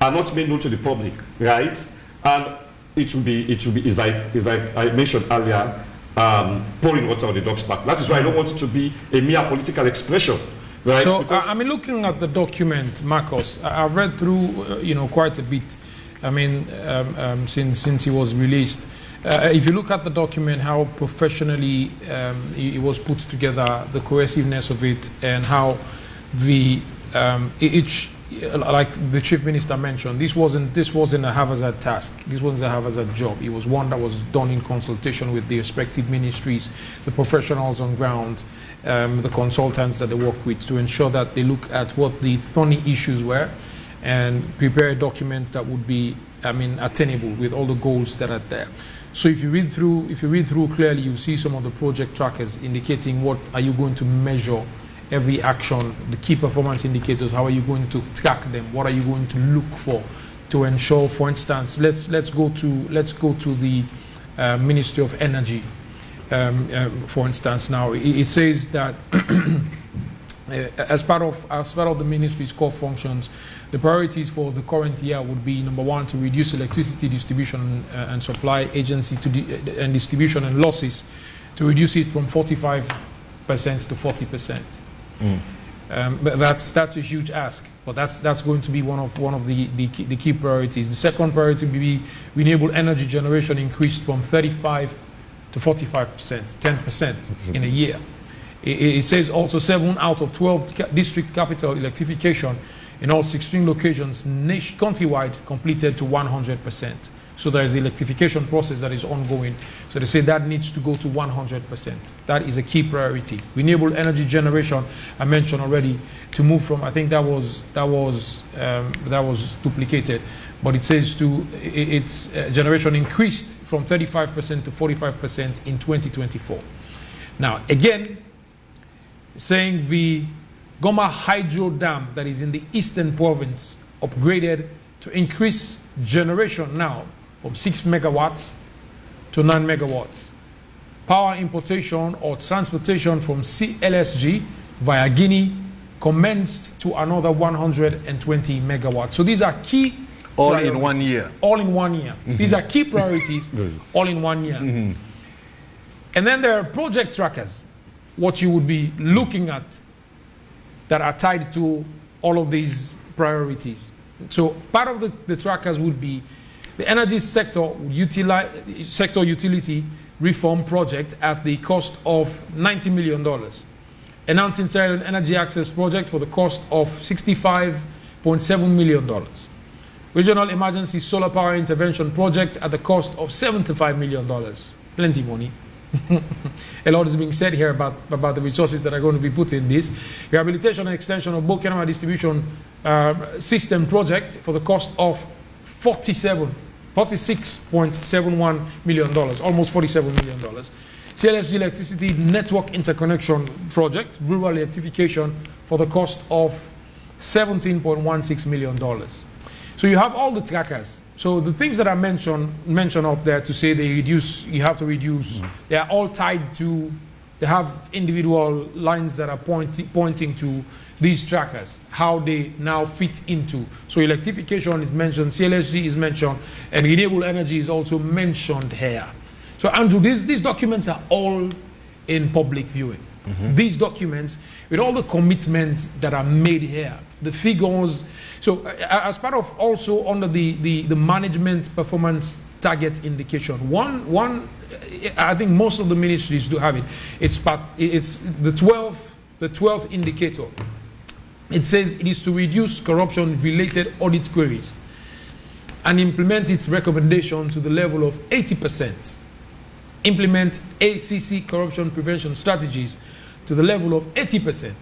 are not made known to the public, right, and it's like I mentioned earlier, pouring water on the dog's back. That is why I don't want it to be a mere political expression, right? So, looking at the document, Marcos, I've read through, quite a bit. Since it was released. If you look at the document, how professionally it was put together, the cohesiveness of it, and how like the chief minister mentioned, this wasn't a haphazard task. This wasn't a haphazard job. It was one that was done in consultation with the respective ministries, the professionals on ground, the consultants that they work with, to ensure that they look at what the thorny issues were and prepare a document that would be, attainable with all the goals that are there. So if you read through clearly, you see some of the project trackers indicating what are you going to measure every action, the key performance indicators, how are you going to track them? What are you going to look for to ensure, for instance, let's go to the Ministry of Energy, for instance. Now it says that as part of the ministry's core functions, the priorities for the current year would be: number one, to reduce electricity distribution and supply agency and distribution and losses, to reduce it from 45% to 40%. But that's a huge ask. But that's going to be one of the key priorities. The second priority will be renewable energy generation increased from 35 to 45%, 10% in a year. It says also 7 out of 12 district capital electrification in all 16 locations countrywide completed to 100%. So there is the electrification process that is ongoing. So they say that needs to go to 100%. That is a key priority. Renewable energy generation, I mentioned already, to move from, I think that was duplicated, but it says its generation increased from 35% to 45% in 2024. Now, again, saying the Goma Hydro Dam that is in the eastern province upgraded to increase generation now from 6 megawatts to 9 megawatts. Power importation or transportation from CLSG via Guinea commenced to another 120 megawatts. So these are key all priorities. in 1 year. All in 1 year. These are key priorities all in 1 year. And then there are project trackers, what you would be looking at that are tied to all of these priorities. So part of the trackers would be the energy sector utility reform project at the cost of $90 million. Announcing Sierra Leone Energy Access Project for the cost of $65.7 million. Regional Emergency Solar Power Intervention Project at the cost of $75 million. Plenty money. A lot is being said here about the resources that are going to be put in this. Rehabilitation and extension of Bokenama Distribution System Project for the cost of $46.71 million, almost $47 million. CLSG Electricity Network Interconnection Project, Rural Electrification for the cost of $17.16 million. So you have all the trackers. So the things that I mentioned up there to say they reduce, you have to reduce, they are all tied to, they have individual lines that are pointing to these trackers, how they now fit into. So electrification is mentioned, CLSG is mentioned, and renewable energy is also mentioned here. So Andrew, these documents are all in public viewing. These documents, with all the commitments that are made here, the figures. So as part of also under the management performance target indication, one I think most of the ministries do have it. It's the 12th indicator. It says it is to reduce corruption-related audit queries and implement its recommendation to the level of 80%. Implement ACC corruption prevention strategies to the level of 80%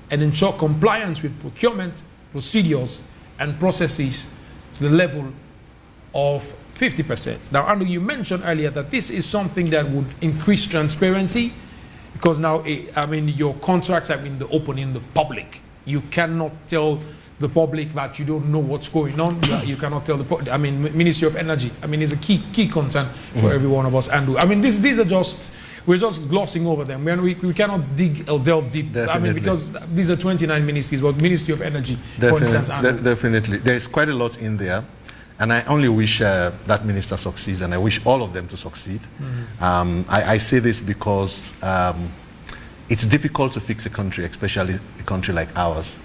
and ensure compliance with procurement procedures and processes to the level of 50%. Now, Andrew, you mentioned earlier that this is something that would increase transparency because now, I mean, your contracts are in the open, in the public. You cannot tell the public that you don't know what's going on. You cannot tell the public. I mean, Ministry of Energy, I mean, is a key concern for every one of us. Andrew, I mean, these are just, we're just glossing over them. We cannot dig or delve deep. Definitely. I mean, because these are 29 ministries, but Ministry of Energy, for instance, Andrew. Definitely. There's quite a lot in there. And I only wish that minister succeeds, and I wish all of them to succeed. I say this because it's difficult to fix a country, especially a country like ours.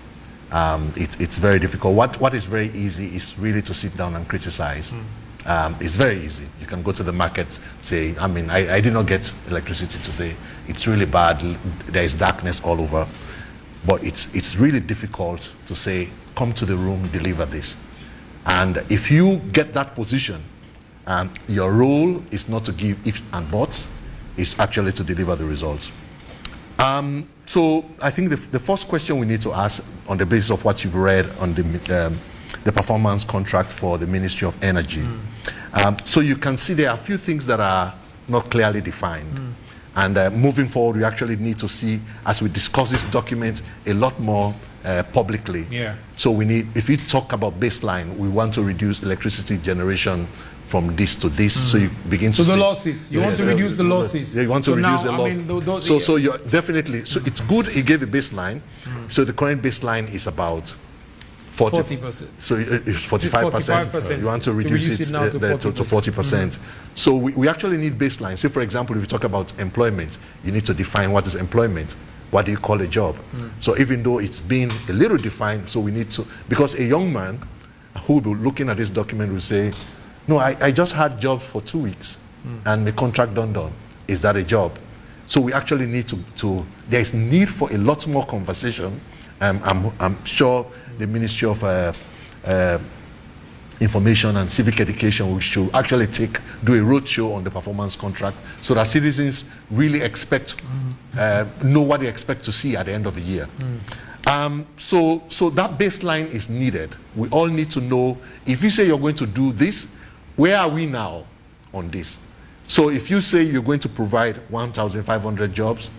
It's very difficult. What is very easy is really to sit down and criticize. It's very easy. You can go to the market, say, I mean, I did not get electricity today. It's really bad. There is darkness all over. But it's really difficult to say, come to the room, deliver this. And if you get that position, your role is not to give ifs and buts, it's actually to deliver the results. So I think the first question we need to ask on the basis of what you've read on the performance contract for the Ministry of Energy. So you can see there are a few things that are not clearly defined. And moving forward, we actually need to see, as we discuss this document, a lot more publicly. Yeah. So we need, if you talk about baseline, we want to reduce electricity generation from this to this, so you begin to So see the losses, you want to reduce the losses. Yeah, you want to So reduce now, the I mean, loss. those- So you're definitely, so it's good he gave a baseline. So the current baseline is about 40%. So it's 45%. 45%. You want to reduce it now to 40%. So we actually need baseline. Say, for example, if you talk about employment, you need to define what is employment. What do you call a job? So even though it's been a little defined, so we need to, because a young man who will be looking at this document will say, no, I just had jobs for 2 weeks and the contract done. Is that a job? So we actually need to there's need for a lot more conversation. I'm sure the Ministry of Information and Civic Education, we should actually do a roadshow on the performance contract so that citizens really know what they expect to see at the end of the year. So that baseline is needed. We all need to know, if you say you're going to do this, where are we now on this? So if you say you're going to provide 1,500 jobs,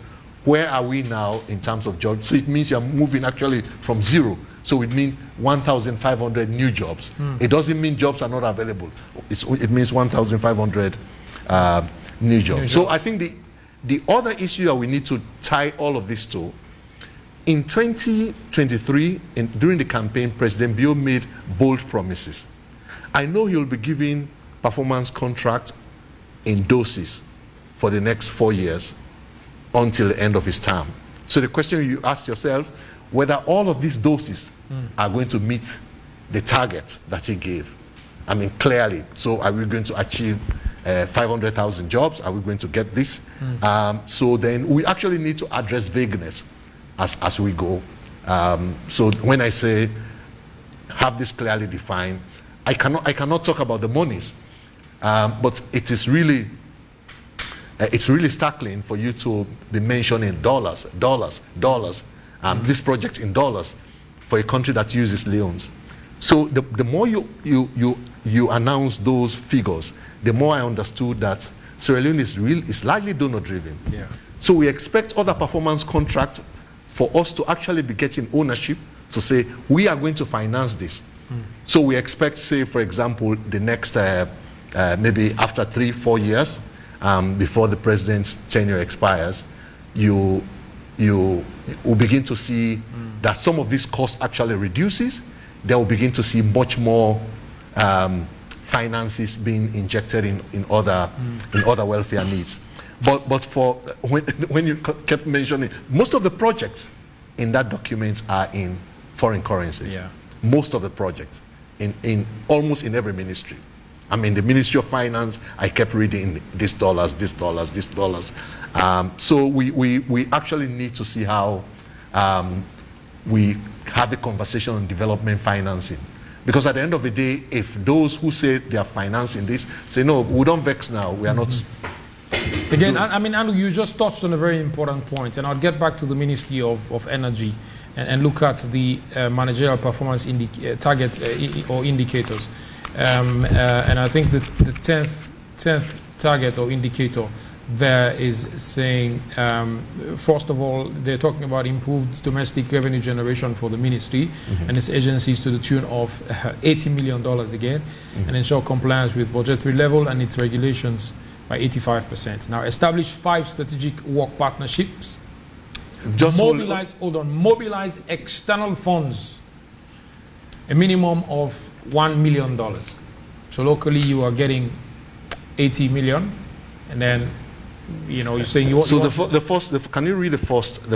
where are we now in terms of jobs? So it means you're moving actually from zero. So it means 1,500 new jobs. It doesn't mean jobs are not available. It means 1,500 new jobs. So I think the other issue that we need to tie all of this to, in 2023, during the campaign, President Bio made bold promises. I know he'll be giving performance contract in doses for the next 4 years until the end of his term. So the question you ask yourself, whether all of these doses are going to meet the target that he gave. I mean, clearly. So are we going to achieve 500,000 jobs? Are we going to get this? So then we actually need to address vagueness as we go. So when I say have this clearly defined, I cannot talk about the monies, but it is really it's really startling for you to be mentioning dollars, this project in dollars for a country that uses leones. So the more you announce those figures, the more I understood that Sierra Leone is largely donor driven. Yeah. So we expect other performance contracts for us to actually be getting ownership to say we are going to finance this. So we expect, say, for example, the next maybe after 3-4 years, before the president's tenure expires, you will begin to see that some of this cost actually reduces. They will begin to see much more finances being injected in other welfare needs. But for when you kept mentioning, most of the projects in that document are in foreign currencies. Yeah. Most of the projects in almost in every ministry. I mean, the Ministry of Finance, I kept reading this dollars. So we actually need to see how we have a conversation on development financing. Because at the end of the day, if those who say they are financing this say, no, we don't vex now, we are not. Again, I mean, Andrew, you just touched on a very important point, and I'll get back to the Ministry of Energy and look at the managerial performance target or indicators. And I think that the 10th target or indicator there is saying, first of all, they're talking about improved domestic revenue generation for the ministry and its agencies to the tune of $80 million again, and ensure compliance with budgetary level and its regulations by 85%. Now, establish 5 strategic work partnerships. Mobilize external funds, a minimum of $1 million. So locally, you are getting 80 million, and then you're saying you want. So can you read the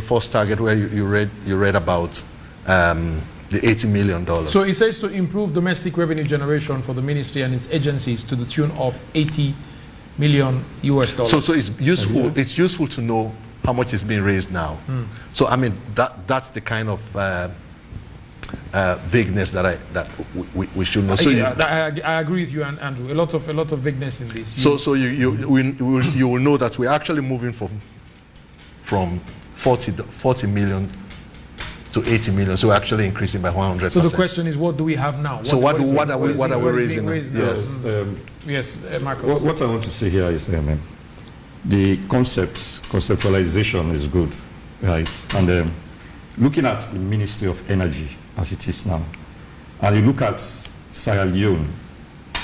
first target where you read about the $80 million? So it says to improve domestic revenue generation for the ministry and its agencies to the tune of $80 million US. So it's useful. It's useful to know how much is being raised now. So I mean that's the kind of vagueness that we should know. So I agree with you, Andrew. A lot of vagueness in this. So you will know that we're actually moving from 40 million to 80 million. So we're actually increasing by 100%. So the question is, what do we have now? What are we raising? Yes, Marcos. What I want to say here is, the conceptualization is good, right? And looking at the Ministry of Energy as it is now, and you look at Sierra Leone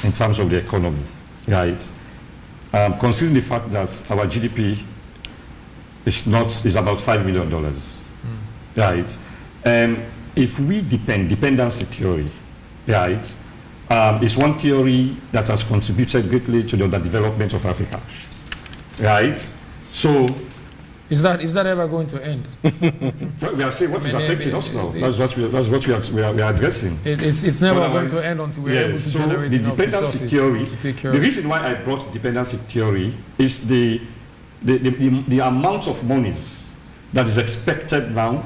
in terms of the economy, right? Considering the fact that our GDP is about $5 million, right? If we dependency theory, right, is one theory that has contributed greatly to the underdevelopment of Africa, right? So, is that ever going to end? We are saying what is affecting us now. That's what we are addressing. It's never going to end until we're able to generate the enough dependency resources theory. to take care The of reason why I brought dependency theory is the amount of monies that is expected now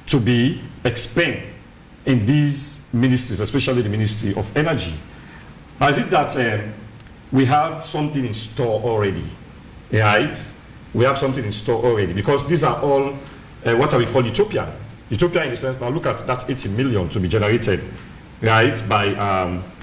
to be expended in these ministries, especially the Ministry of Energy. Is it that we have something in store already, right? We have something in store already, because these are all what we call utopia. Utopia in the sense, now look at that 80 million to be generated, right, by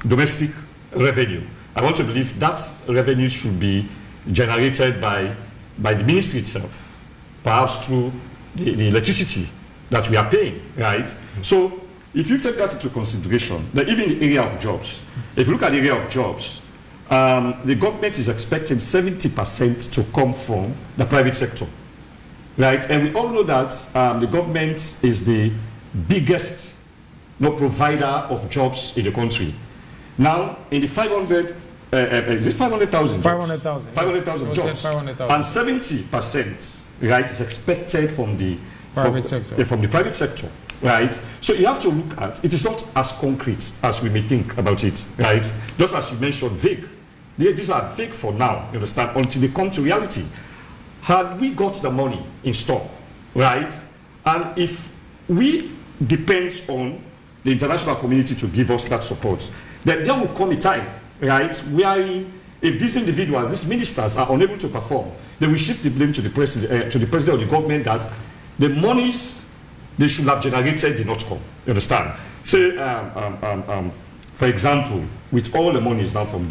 domestic revenue. I want to believe that revenue should be generated by the ministry itself, perhaps through the electricity that we are paying, right? So if you take that into consideration, that even in the area of jobs, if you look at the area of jobs, the government is expecting 70% to come from the private sector, right? And we all know that the government is the biggest provider of jobs in the country. Now, in the 500,000 500,000. 500,000 jobs, 500,000. and 70%, right, is expected from the Private sector. From the private sector, right? So you have to look at it. Is not as concrete as we may think about it, right? Just as you mentioned, vague. These are vague for now, you understand, until they come to reality. Had we got the money in store, right, and if we depend on the international community to give us that support, then there will come a time, right, where if these individuals, these ministers are unable to perform, they will shift the blame to the president of the government that the monies they should have generated did not come. You understand? Say, for example, with all the monies now from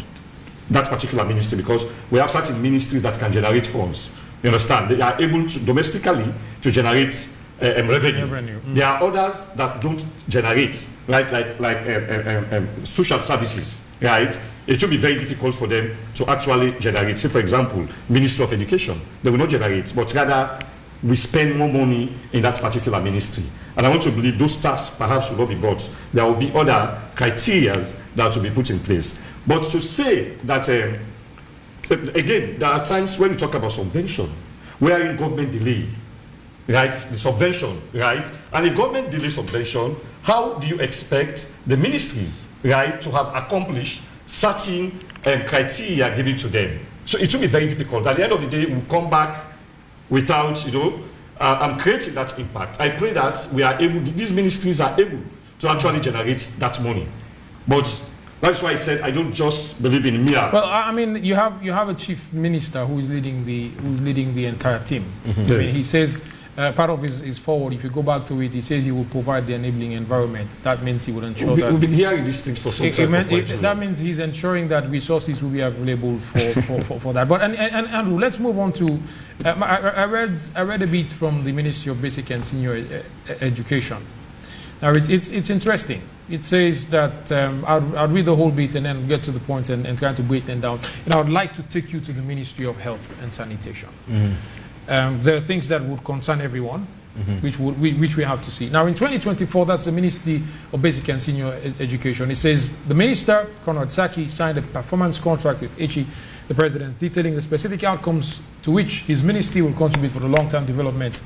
that particular ministry, because we have certain ministries that can generate funds. You understand? They are able to domestically to generate revenue. There are others that don't generate, right? Like social services, right? It will be very difficult for them to actually generate. Say, for example, Ministry of Education, they will not generate, but rather we spend more money in that particular ministry. And I want to believe those tasks perhaps will not be bought. There will be other criteria that will be put in place. But to say that, again, there are times when we talk about subvention, wherein government delay, right, the subvention, right? And if government delays subvention, how do you expect the ministries, right, to have accomplished certain criteria given to them? So it will be very difficult. At the end of the day, we'll come back without, creating that impact. I pray that we are able, these ministries are able to actually generate that money. But that's why I said I don't just believe in mere. Well, I mean, you have a chief minister who is leading the entire team. Mm-hmm. I mean, he says part of his forward. If you go back to it, he says he will provide the enabling environment. That means he will ensure that we've been hearing these things for some time. That means he's ensuring that resources will be available for that. But and Andrew, let's move on to. I read a bit from the Ministry of Basic and Senior Education. Now it's interesting. It says that I'll read the whole bit and then get to the point and try to break them down. And I would like to take you to the Ministry of Health and Sanitation. Mm-hmm. There are things that would concern everyone, mm-hmm. which we have to see. Now in 2024, that's the Ministry of Basic and Senior Education. It says the Minister, Conrad Saki, signed a performance contract with HE, the President, detailing the specific outcomes to which his ministry will contribute for the long-term development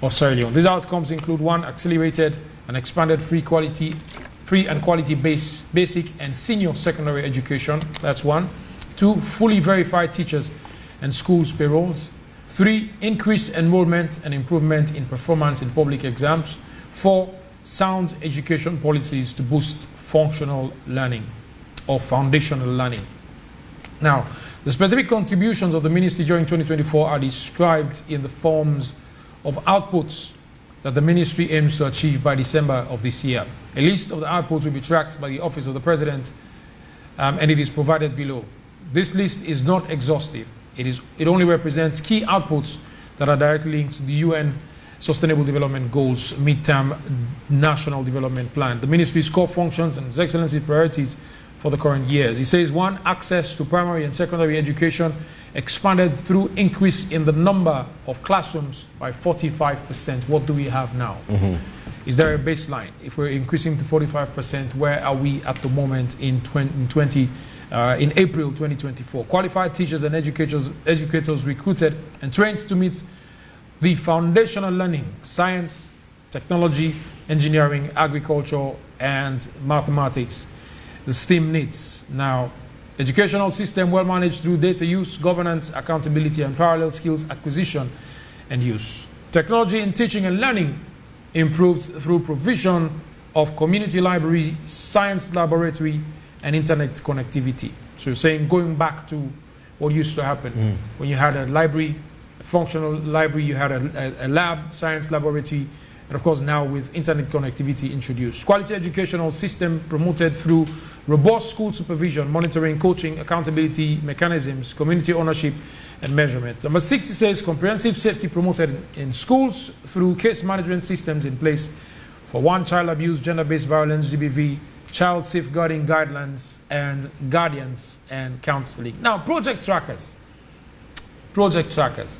of Sierra Leone. These outcomes include: 1, accelerated and expanded free and quality-based basic and senior secondary education. That's 1. 2, fully verified teachers and schools payrolls. 3, increased enrollment and improvement in performance in public exams. 4, sound education policies to boost functional learning or foundational learning. Now, the specific contributions of the ministry during 2024 are described in the forms of outputs that the ministry aims to achieve by December of this year. A list of the outputs will be tracked by the Office of the President, and it is provided below. This list is not exhaustive. It only represents key outputs that are directly linked to the UN Sustainable Development Goals Midterm National Development Plan, the ministry's core functions and His Excellency's priorities for the current years. He says, 1, access to primary and secondary education expanded through increase in the number of classrooms by 45%. What do we have now? Is there a baseline? If we're increasing to 45%, where are we at the moment in April 2024? Qualified teachers and educators recruited and trained to meet the foundational learning, science, technology, engineering, agriculture, and mathematics, the STEAM needs. Now, educational system well managed through data use, governance, accountability, and parallel skills acquisition and use. Technology in teaching and learning improved through provision of community library, science laboratory, and internet connectivity. So you're saying going back to what used to happen when you had a library, a functional library, you had a lab, science laboratory, and of course now with internet connectivity introduced. Quality educational system promoted through robust school supervision, monitoring, coaching, accountability mechanisms, community ownership, and measurement. Number 6, it says comprehensive safety promoted in schools through case management systems in place for child abuse, gender-based violence, GBV, child safeguarding guidelines, and guardians and counseling. Now, project trackers. Project trackers.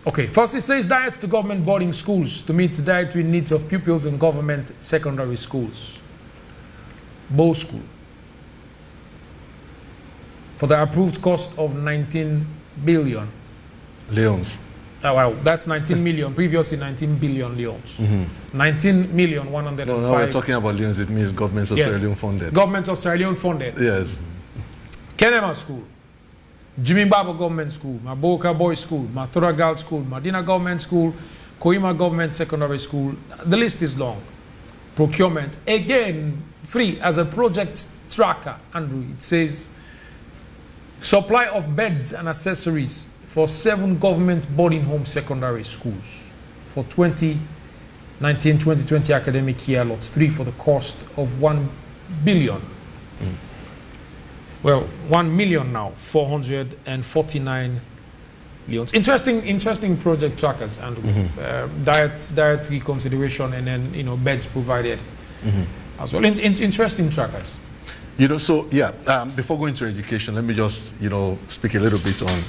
Okay, first it says diet to government boarding schools to meet the dietary needs of pupils in government secondary schools. Both school. For the approved cost of 19 billion. Leones. Oh, wow, that's 19 million. Previously 19 billion leons. 19 million 105. No, we're talking about Leones. It means governments of Sierra Leone funded. Governments of Sierra Leone funded. Yes. Kenema School, Jimmy Baba Government School, Maboka Boys School, Matura Girls School, Madina Government School, Koima Government Secondary School. The list is long. Procurement, again, free as a project tracker. Andrew, it says supply of beds and accessories for 7 government boarding home secondary schools for 2019-2020 academic year, lots 3 for the cost of 1 billion. Well, 1 million now, 449 leons. Interesting project trackers and dietary consideration, and then beds provided as well. Interesting trackers. So before going to education, let me just speak a little bit on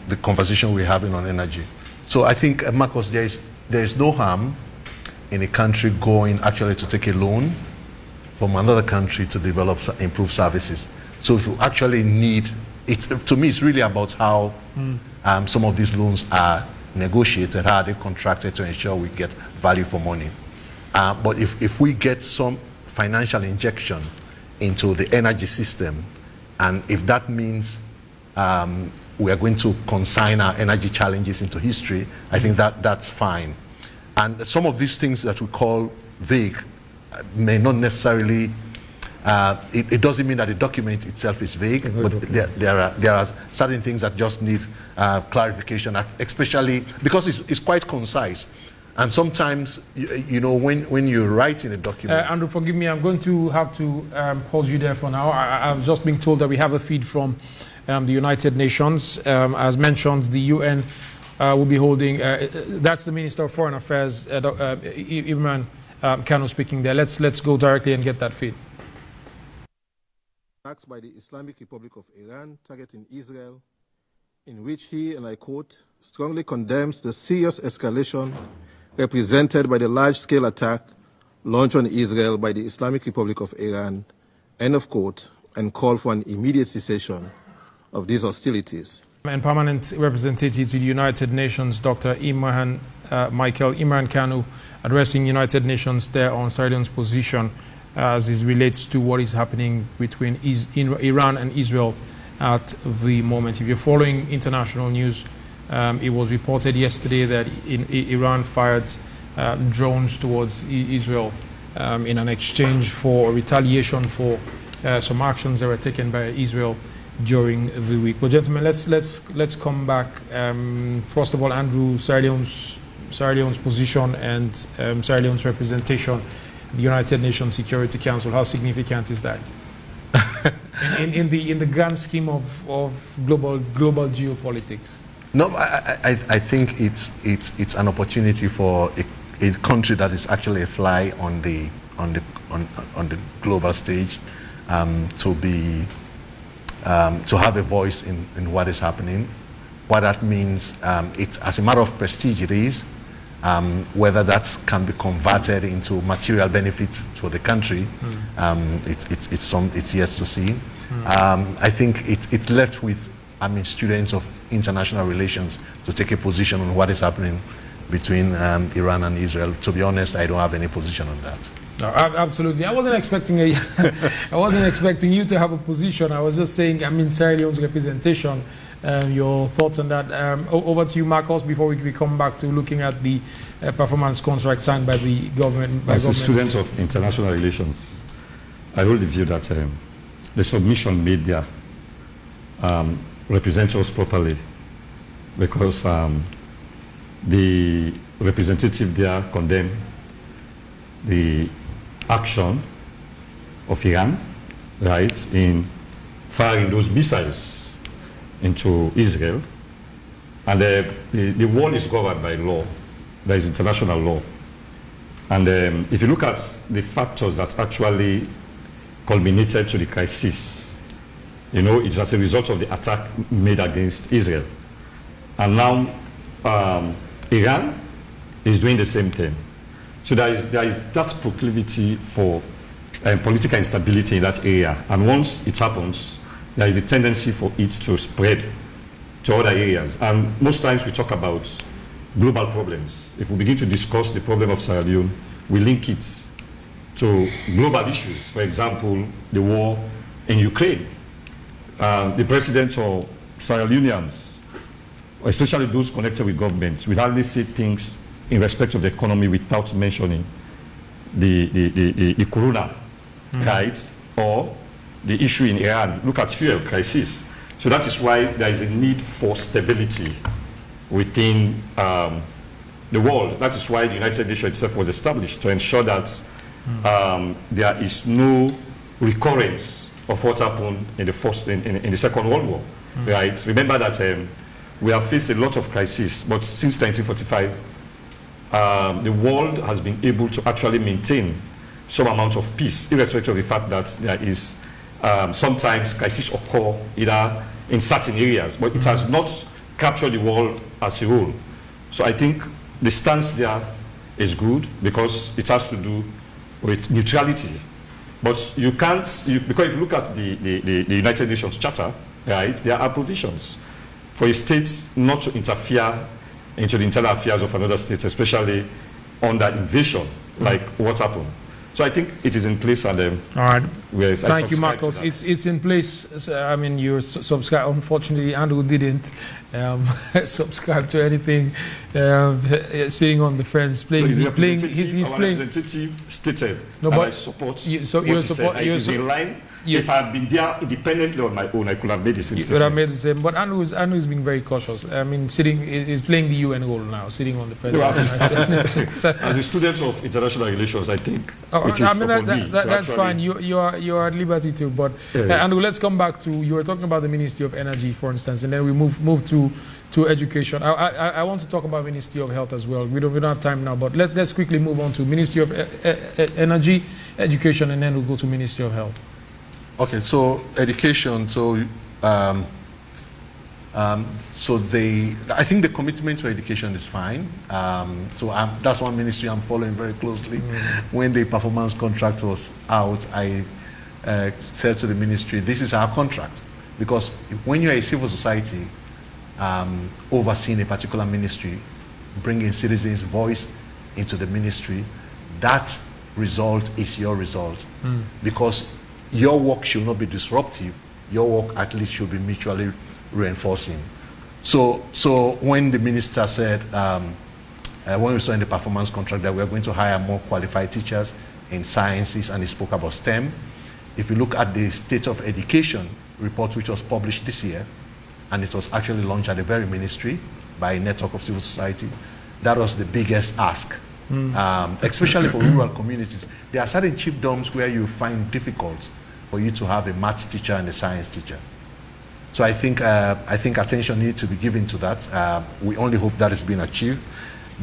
the conversation we're having on energy. So I think, Marcus, there is no harm in a country going actually to take a loan from another country to develop improved services. So if you actually need it, to me, it's really about how some of these loans are negotiated, how they're contracted to ensure we get value for money. But if we get some financial injection into the energy system, and if that means we are going to consign our energy challenges into history, I think that's fine. And some of these things that we call vague may not necessarily, it doesn't mean that the document itself is vague, but there are certain things that just need clarification, especially because it's quite concise. And sometimes, when you're writing a document... Andrew, forgive me, I'm going to have to pause you there for now. I've just been told that we have a feed from the United Nations. As mentioned, the UN will be holding... that's the Minister of Foreign Affairs, Imran Kanu, speaking there. Let's go directly and get that feed. Attacks by the Islamic Republic of Iran targeting Israel, in which he, and I quote, strongly condemns the serious escalation represented by the large-scale attack launched on Israel by the Islamic Republic of Iran, end of quote, and call for an immediate cessation of these hostilities. And permanent representative to the United Nations, Dr. Michael Imran Kanu, addressing United Nations there on Sierra Leone's position as it relates to what is happening between Iran and Israel at the moment. If you're following international news, it was reported yesterday that Iran fired drones towards Israel in an exchange for retaliation for some actions that were taken by Israel during the week. But gentlemen, let's come back. First of all, Andrew, Sierra Leone's position and Sierra Leone's representation, the United Nations Security Council. How significant is that? in the grand scheme of global geopolitics? No, I think it's an opportunity for a country that is actually a fly on the global stage to have a voice in what is happening. What that means, it's as a matter of prestige, it is. Whether that can be converted into material benefits for the country, it's yet to see. I think it's left with students of international relations to take a position on what is happening between Iran and Israel. To be honest, I don't have any position on that. No, absolutely. I wasn't expecting you to have a position. I was just saying, Sierra Leone's representation. Your thoughts on that? Over to you, Marcos, before we come back to looking at the performance contract signed by the government. As a student of international relations, I hold the view that the submission made there represents us properly, because the representative there condemned the action of Iran, right, in firing those missiles into Israel. And the world is governed by law. There is international law. And if you look at the factors that actually culminated to the crisis, it's as a result of the attack made against Israel. And now Iran is doing the same thing. So there is that proclivity for political instability in that area. And once it happens, there is a tendency for it to spread to other areas. And most times we talk about global problems. If we begin to discuss the problem of Sierra Leone, we link it to global issues. For example, the war in Ukraine. The president of Sierra Leoneans, especially those connected with governments, will hardly say things in respect of the economy without mentioning the corona, right? Or the issue in Iran. Look at fuel crisis. So that is why there is a need for stability within the world. That is why the United Nations itself was established, to ensure that there is no recurrence of what happened in the Second World War, right? Remember that we have faced a lot of crises, but since 1945, the world has been able to actually maintain some amount of peace, irrespective of the fact that there is sometimes crises occur either in certain areas, but it has not captured the world as a whole. So I think the stance there is good, because it has to do with neutrality. But you can't, because if you look at the United Nations Charter, right, there are provisions for a state not to interfere into the internal affairs of another state, especially under invasion, like what happened. So I think it is in place, and all right. Thank you, Marcos. It's in place. You subscribe. Unfortunately, Andrew didn't subscribe to anything. Sitting on the fence, playing. He's playing. Representative stated. No, but I support. You're in line. If I had been there independently on my own, I could have made the same statement. You would have made the same. But Andrew's being very cautious. He's playing the UN role now, sitting on the fence. As a student of international relations, I think. That's fine. You are at liberty to. But yes. Andrew, let's come back to, you were talking about the Ministry of Energy, for instance, and then we move to education. I want to talk about Ministry of Health as well. We don't have time now, but let's quickly move on to Ministry of Energy, Education, and then we'll go to Ministry of Health. Okay, so education. I think the commitment to education is fine. That's one ministry I'm following very closely. When the performance contract was out, I said to the ministry, this is our contract. Because when you're a civil society overseeing a particular ministry, bringing citizens' voice into the ministry, that result is your result. Because your work should not be disruptive. Your work at least should be mutually reinforcing. So when the minister said, when we saw in the performance contract that we are going to hire more qualified teachers in sciences, and he spoke about STEM, if you look at the State of Education report, which was published this year, and it was actually launched at the very ministry by a network of civil society, that was the biggest ask, especially for rural communities. There are certain chiefdoms where you find difficult for you to have a maths teacher and a science teacher. So I think attention needs to be given to that. We only hope that is being achieved.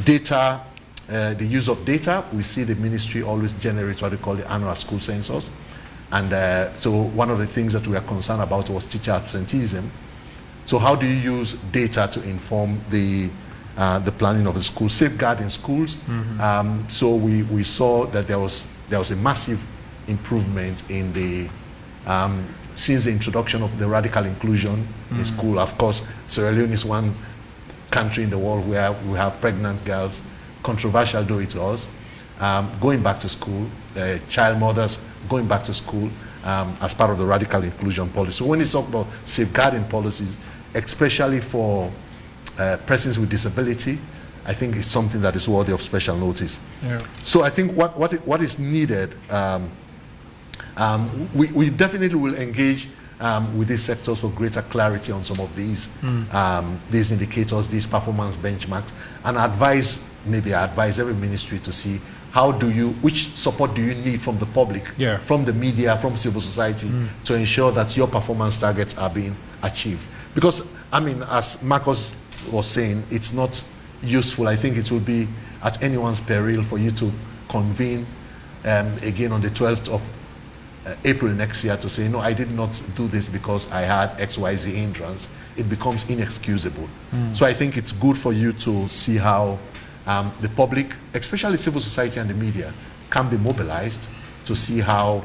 Data, the use of data, we see the ministry always generates what they call the annual school census. And so one of the things that we are concerned about was teacher absenteeism. So how do you use data to inform the planning of the school, safeguarding schools? So we saw that there was a massive improvement in the since the introduction of the radical inclusion in school. Of course, Sierra Leone is one country in the world where we have pregnant girls, controversial though it was, going back to school, child mothers going back to school as part of the radical inclusion policy. So when you talk about safeguarding policies, especially for persons with disability, I think it's something that is worthy of special notice. Yeah. So I think what is needed, we definitely will engage with these sectors for greater clarity on some of these indicators, these performance benchmarks, and advise every ministry to see which support do you need from the public, from the media, from civil society, to ensure that your performance targets are being achieved. Because, I mean, as Marcus was saying, it's not useful. I think it will be at anyone's peril for you to convene again on the 12th of April next year to say, no, I did not do this because I had XYZ hindrance. It becomes inexcusable. So I think it's good for you to see how the public, especially civil society and the media, can be mobilized to see how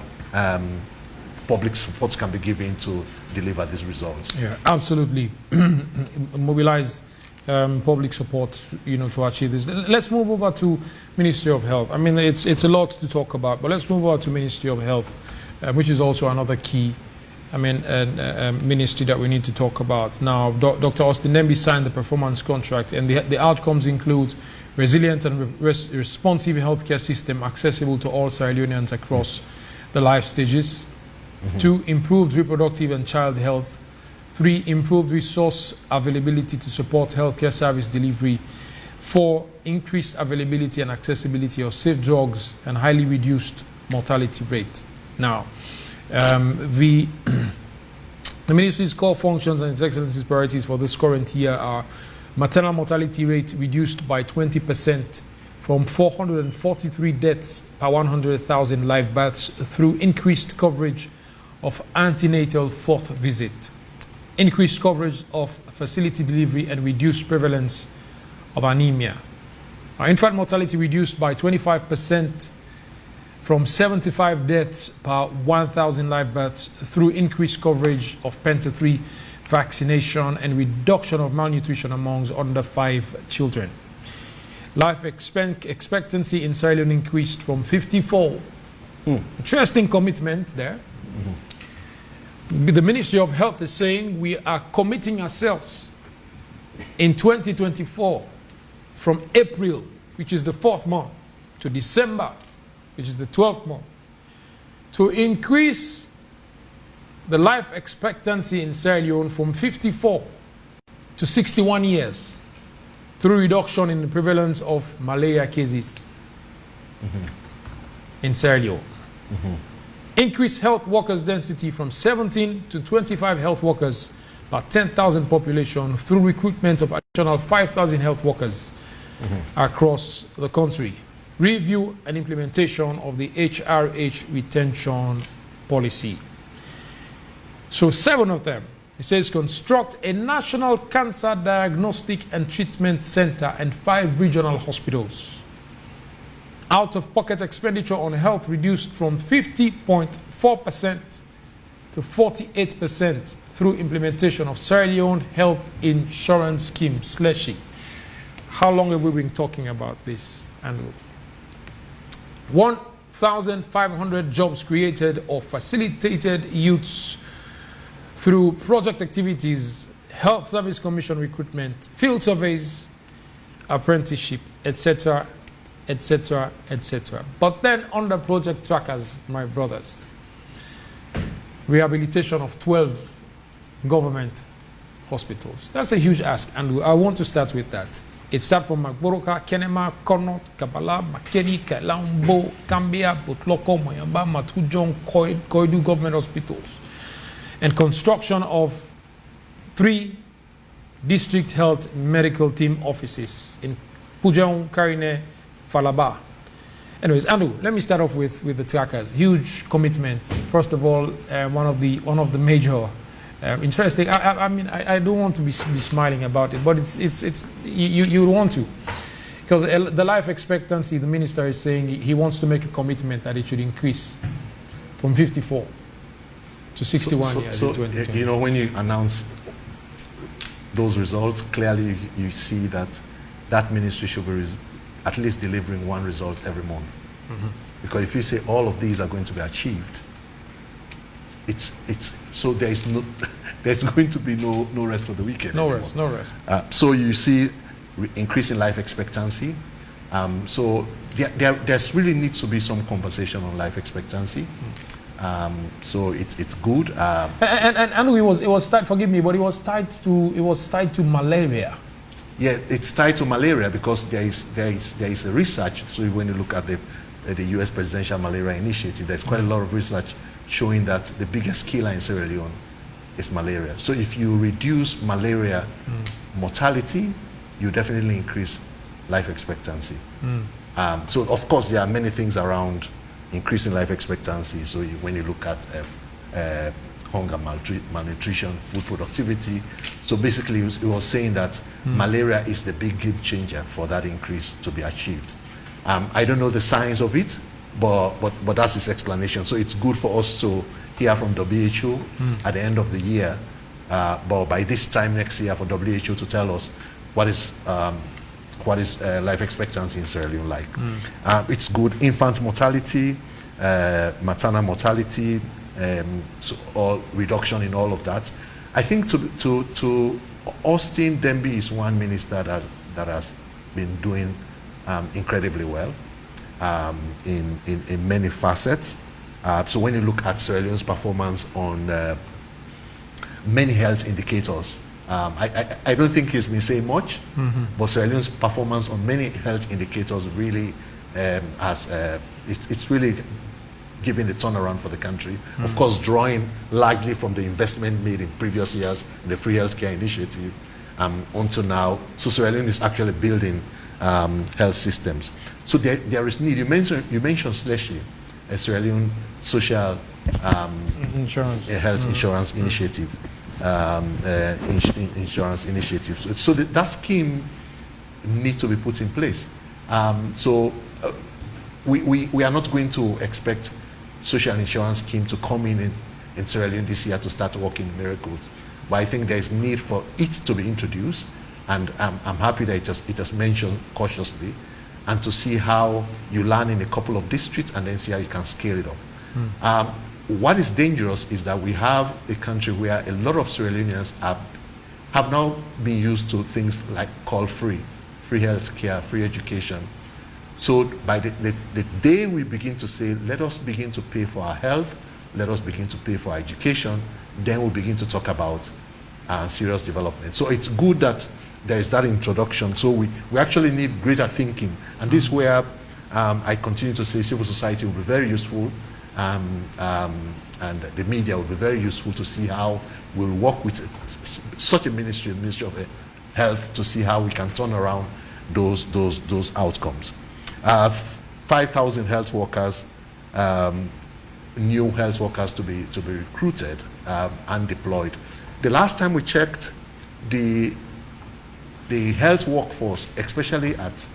public supports can be given to deliver these results. Yeah, absolutely. Mobilize public support, to achieve this. Let's move over to Ministry of Health. I mean, it's a lot to talk about, but let's move over to Ministry of Health, which is also another key, ministry that we need to talk about. Now, Dr. Austin Demby signed the performance contract, and the outcomes include resilient and responsive healthcare system accessible to all Sierra Leoneans across the life stages. 2, improved reproductive and child health. 3, improved resource availability to support healthcare service delivery. 4, increased availability and accessibility of safe drugs and highly reduced mortality rate. Now, the ministry's core functions and its excellency's priorities for this current year are maternal mortality rate reduced by 20% from 443 deaths per 100,000 live births through increased coverage of antenatal fourth visit, increased coverage of facility delivery, and reduced prevalence of anemia. Infant mortality reduced by 25% from 75 deaths per 1,000 live births through increased coverage of Penta 3 vaccination and reduction of malnutrition amongst under 5 children. Life expectancy in Sierra Leone increased from 54. Interesting commitment there. The Ministry of Health is saying we are committing ourselves in 2024 from April, which is the 4th month, to December, which is the 12th month, to increase the life expectancy in Sierra Leone from 54 to 61 years through reduction in the prevalence of malaria cases in Sierra Leone. Increase health workers density from 17 to 25 health workers per 10,000 population through recruitment of additional 5,000 health workers across the country. Review and implementation of the HRH retention policy. So 7 of them. It says construct a national cancer diagnostic and treatment center and 5 regional hospitals. Out-of-pocket expenditure on health reduced from 50.4% to 48% through implementation of Sierra Leone Health Insurance Scheme, SLESHI. How long have we been talking about this? And 1,500 jobs created or facilitated youths through project activities, Health Service Commission recruitment, field surveys, apprenticeship, etc., etc., etc. But then under project trackers, my brothers, rehabilitation of 12 government hospitals. That's a huge ask, and I want to start with that. It starts from Magboroka, Kenema, Connaught, Kabala, Makeni, Kalambo, Gambia, Butloko, Moyamba, Matujong, Koidu government hospitals, and construction of 3 district health medical team offices in Pujong, Karine, Falaba. Anyways, Anu, let me start off with the trackers. Huge commitment. First of all, one of the major interesting. I mean, I don't want to be smiling about it, but it's you want to, because the life expectancy, the minister is saying he wants to make a commitment that it should increase from 54 to 61 years in 2020. You know, when you announce those results, clearly you see that ministry should be at least delivering 1 result every month. Mm-hmm. Because if you say all of these are going to be achieved, it's so there's going to be no rest for the wicked. No anymore. rest. So you see increase in life expectancy. So there's really needs to be some conversation on life expectancy. So it's good. And it was tied. Forgive me, but it was tied to malaria. Yeah, it's tied to malaria because there is a research. So when you look at the U.S. Presidential Malaria Initiative, there's quite a lot of research showing that the biggest killer in Sierra Leone is malaria. So if you reduce malaria mortality, you definitely increase life expectancy. So of course there are many things around increasing life expectancy. So when you look at hunger, malnutrition, food productivity. So basically it was saying that malaria is the big game changer for that increase to be achieved. I don't know the science of it, but that's his explanation. So it's good for us to hear from WHO at the end of the year, but by this time next year for WHO to tell us what is life expectancy in Sierra Leone like. It's good. Infant mortality, maternal mortality, so all reduction in all of that. I think to Austin Demby is one minister that has been doing incredibly well in many facets. So when you look at Sierra Leone's performance on many health indicators, I don't think he's been saying much, but Sierra Leone's performance on many health indicators really it's really giving the turnaround for the country. Of course, drawing largely from the investment made in previous years in the free healthcare initiative until now. So Sierra Leone is actually building health systems. So there is need. You mentioned Slushy, a Sierra Leone social insurance health insurance initiative. Insurance initiative. So that scheme needs to be put in place. We are not going to expect social insurance scheme to come in Sierra Leone this year to start working miracles. But I think there is need for it to be introduced, and I'm happy that it has mentioned cautiously, and to see how you learn in a couple of districts and then see how you can scale it up. What is dangerous is that we have a country where a lot of Sierra Leoneans have now been used to things like called free health care, free education. So by the day we begin to say, let us begin to pay for our health, let us begin to pay for our education, then we'll begin to talk about serious development. So it's good that there is that introduction. So we actually need greater thinking. And this is where I continue to say civil society will be very useful, and the media will be very useful to see how we'll work with such a ministry, the Ministry of Health, to see how we can turn around those outcomes. 5,000 health workers, new health workers to be recruited and deployed. The last time we checked, the health workforce, especially at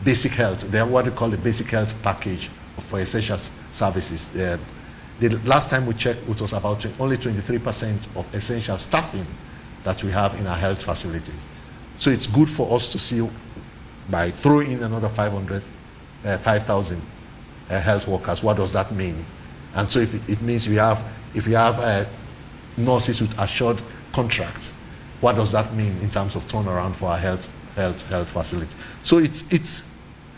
basic health, they have what they call the basic health package for essential services. The last time we checked, it was about only 23% of essential staffing that we have in our health facilities. So it's good for us to see, by throwing in another 5,000 health workers, what does that mean? And so if it means if we have nurses with assured contracts, what does that mean in terms of turnaround for our health facility? So it's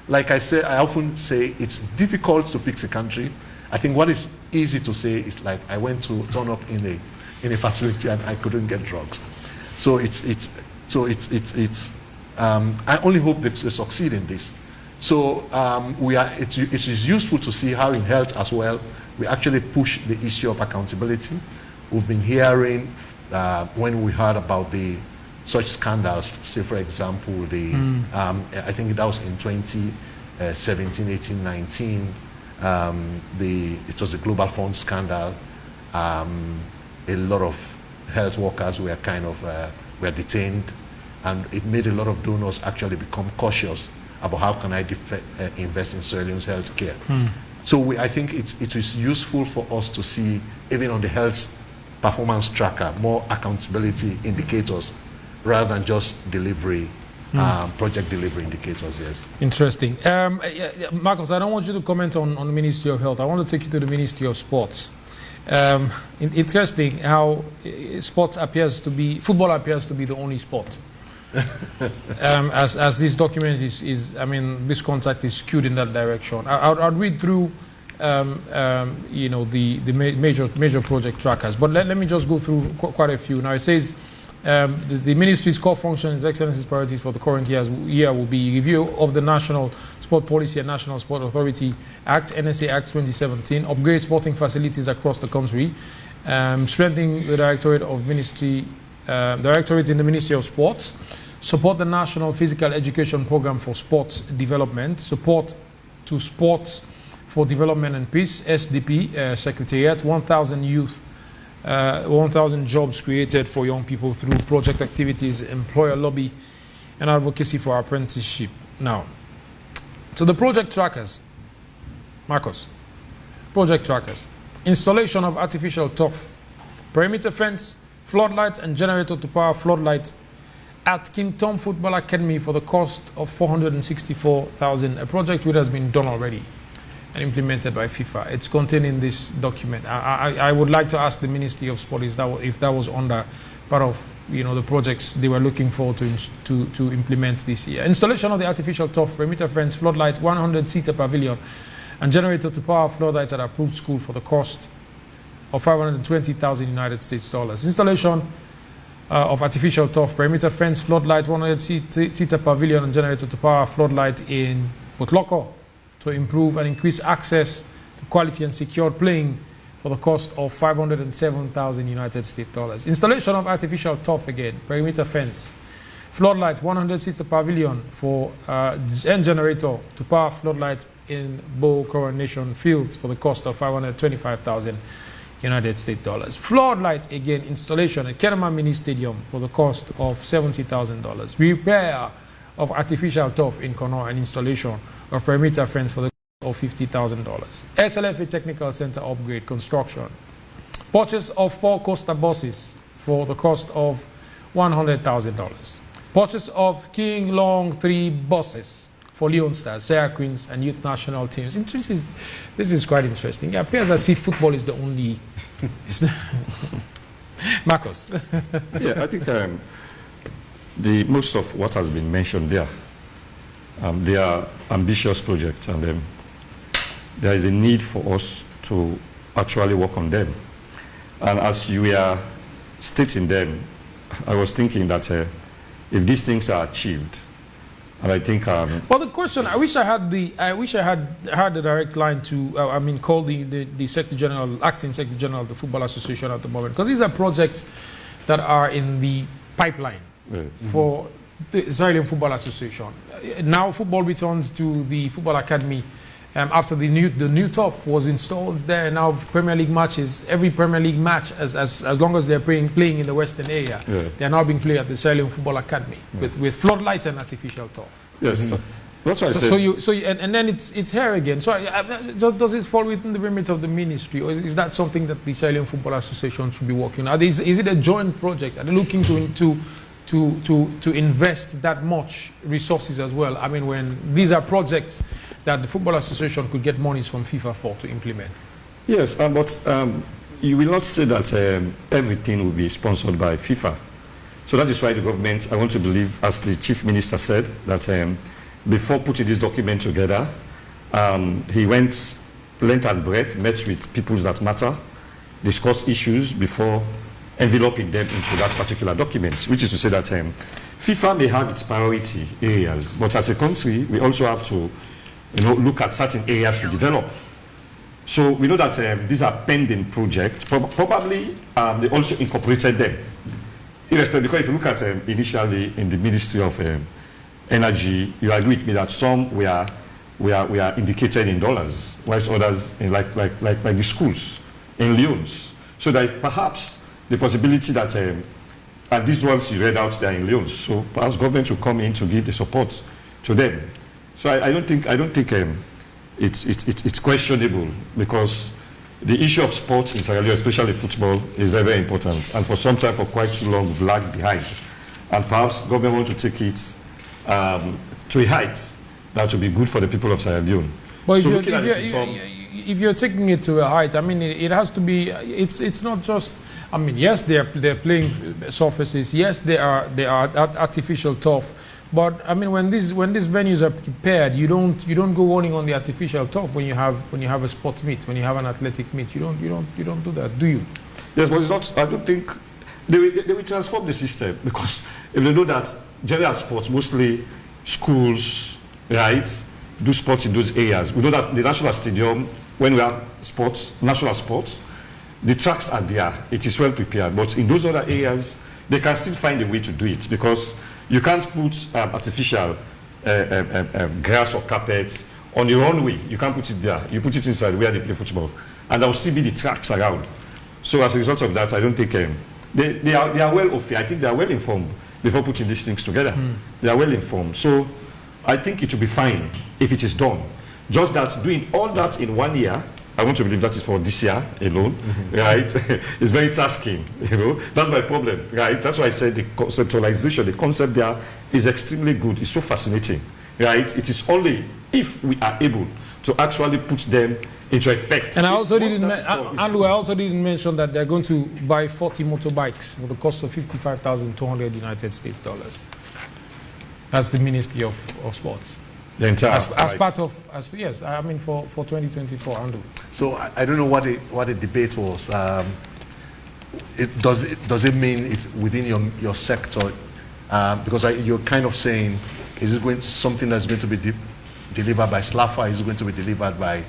like I say, I often say it's difficult to fix a country. I think what is easy to say is like I went to turn up in a facility and I couldn't get drugs. So So I only hope that they succeed in this. So it is useful to see how in health as well, we actually push the issue of accountability. We've been hearing when we heard about such scandals, say for example, I think that was in 2017, 18, 19, it was the Global Fund scandal. A lot of health workers were were detained, and it made a lot of donors actually become cautious about how can I invest in Sierra Leone's health care. So I think it is useful for us to see, even on the health performance tracker, more accountability indicators rather than just delivery, project delivery indicators, yes. Interesting. Marcos, I don't want you to comment on the Ministry of Health. I want to take you to the Ministry of Sports. Interesting how football appears to be the only sport. As this document this contract is skewed in that direction. I'll read through, the major project trackers, but let me just go through quite a few. Now it says the ministry's core functions, excellencies, priorities for the current year will be review of the National Sport Policy and National Sport Authority Act, NSA Act 2017, upgrade sporting facilities across the country, strengthening the directorate in the Ministry of Sports, support the National Physical Education Program for Sports Development, support to Sports for Development and Peace, SDP Secretariat, 1,000 jobs created for young people through project activities, employer lobby, and advocacy for apprenticeship. Now, so the project trackers, Marcos, project trackers, installation of artificial turf, perimeter fence, floodlights and generator to power floodlights at King Tom Football Academy for the cost of $464,000, a project which has been done already and implemented by FIFA. It's contained in this document. I would like to ask the Ministry of Sport if that was under part of the projects they were looking forward to implement this year. Installation of the artificial turf, perimeter fence, floodlight, 100-seater pavilion, and generator to power floodlights at approved school for the cost of $520,000 United States dollars. Installation of artificial turf, perimeter fence, floodlight, 100-seater pavilion, and generator to power floodlight in Botloko to improve and increase access to quality and secure playing for the cost of $507,000 United States dollars. Installation of artificial turf again, perimeter fence, floodlight, 100-seater pavilion for and generator to power floodlight in Bow Coronation Fields for the cost of $525,000 United States dollars. Floodlight again, installation at Kenema Mini Stadium for the cost of $70,000. Repair of artificial turf in Kono and installation of perimeter fence for the cost of $50,000. SLFA Technical Center upgrade construction. Purchase of 4 Costa buses for the cost of $100,000. Purchase of King Long 3 buses for Leone Stars, Sierra Queens, and youth national teams. This is quite interesting. It appears as if football is the only. Marcos. Yeah, I think most of what has been mentioned there, they are ambitious projects, and there is a need for us to actually work on them. And as you were stating them, I was thinking that if these things are achieved, and I think. Well, the question, I wish I had the direct line to, call the Secretary General, acting Secretary General of the Football Association at the moment, because these are projects that are in the pipeline for the Israeli Football Association. Now, football returns to the Football Academy after the new turf was installed there. Now, Premier League matches, every Premier League match, as long as they're playing in the Western area, they are now being played at the Israeli Football Academy with floodlights and artificial turf. Yes, that's what I said. And then it's here again. So does it fall within the remit of the ministry, or is that something that the Israeli Football Association should be working on? Is it a joint project? Are they looking to invest that much resources as well? I mean, when these are projects that the Football Association could get monies from FIFA for to implement. Yes, but you will not say that everything will be sponsored by FIFA. So that is why the government, I want to believe, as the Chief Minister said, that before putting this document together, he went length and breadth, met with people that matter, discussed issues before enveloping them into that particular document, which is to say that FIFA may have its priority areas, but as a country, we also have to, look at certain areas to develop. So we know that these are pending projects. Probably they also incorporated them. Irrespective, because if you look at initially in the Ministry of Energy, you agree with me that some were indicated in dollars, whilst others in like the schools in Leone. So that perhaps the possibility that and these ones you read out there in Leone, so perhaps government will come in to give the support to them. So I don't think it's questionable, because the issue of sports in Sierra Leone, especially football, is very, very important. And for some time, for quite too long, we've lagged behind. And perhaps government want to take it to a height that will be good for the people of Sierra Leone. But so if you're taking it to a height, I mean, it has to be. It's not just. I mean, yes, they're playing surfaces. Yes, they are artificial turf. But I mean, when these venues are prepared, you don't go running on the artificial turf when you have a sports meet, when you have an athletic meet. You don't do that, do you? Yes, but it's not. I don't think they will transform the system, because if they know that general sports, mostly schools, right, do sports in those areas. We know that the national stadium, when we have sports, national sports, the tracks are there. It is well prepared. But in those other areas, they can still find a way to do it, because you can't put artificial grass or carpet on the runway. You can't put it there. You put it inside where they play football, and there will still be the tracks around. So as a result of that, I don't think they are well off. I think they are well informed before putting these things together. They are well informed. So I think it will be fine if it is done. Just that doing all that in 1 year, I want to believe that is for this year alone, right? It's very tasking, That's my problem, right? That's why I said the conceptualization, the concept there is extremely good. It's so fascinating, right? It is only if we are able to actually put them into effect. And I also didn't mention that they're going to buy 40 motorbikes with the cost of 55,200 United States dollars. That's the Ministry of Sports. The entire as part of, yes, I mean for 2024, Andrew. So I don't know what the debate was. Does it mean if within your sector, because you're kind of saying, is it something that's going to be delivered by SLAFA? Is it going to be delivered by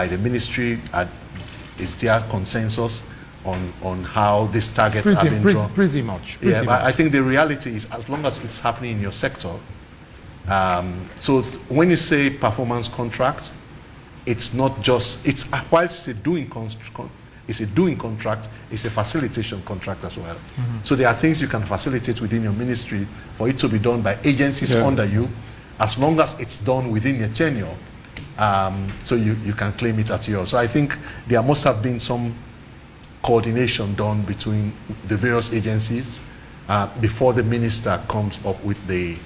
the ministry? Is there consensus on how these targets are being drawn? Pretty much. I think the reality is, as long as it's happening in your sector. So when you say performance contract, it's not just, whilst it's a doing contract, it's a facilitation contract as well. So there are things you can facilitate within your ministry for it to be done by agencies under you, as long as it's done within your tenure. So you can claim it as yours. So I think there must have been some coordination done between the various agencies before the minister comes up with the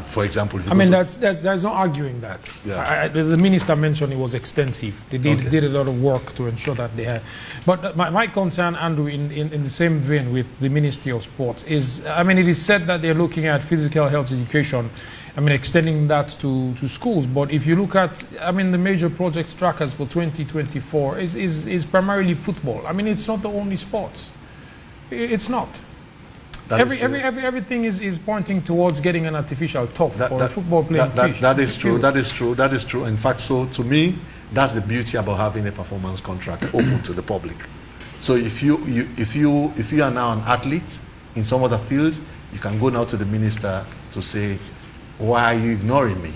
for example, I mean, there's no arguing that. Yeah. The minister mentioned it was extensive. They did a lot of work to ensure that they had. But my concern, Andrew, in the same vein with the Ministry of Sports is, I mean, it is said that they're looking at physical health education, I mean, extending that to schools. But if you look at, I mean, the major project trackers for 2024 is primarily football. I mean, it's not the only sport. It's not. Everything is pointing towards getting an artificial turf for a football playing fish. That is true. In fact, so to me, that's the beauty about having a performance contract open to the public. So if you are now an athlete in some other field, you can go now to the minister to say, why are you ignoring me?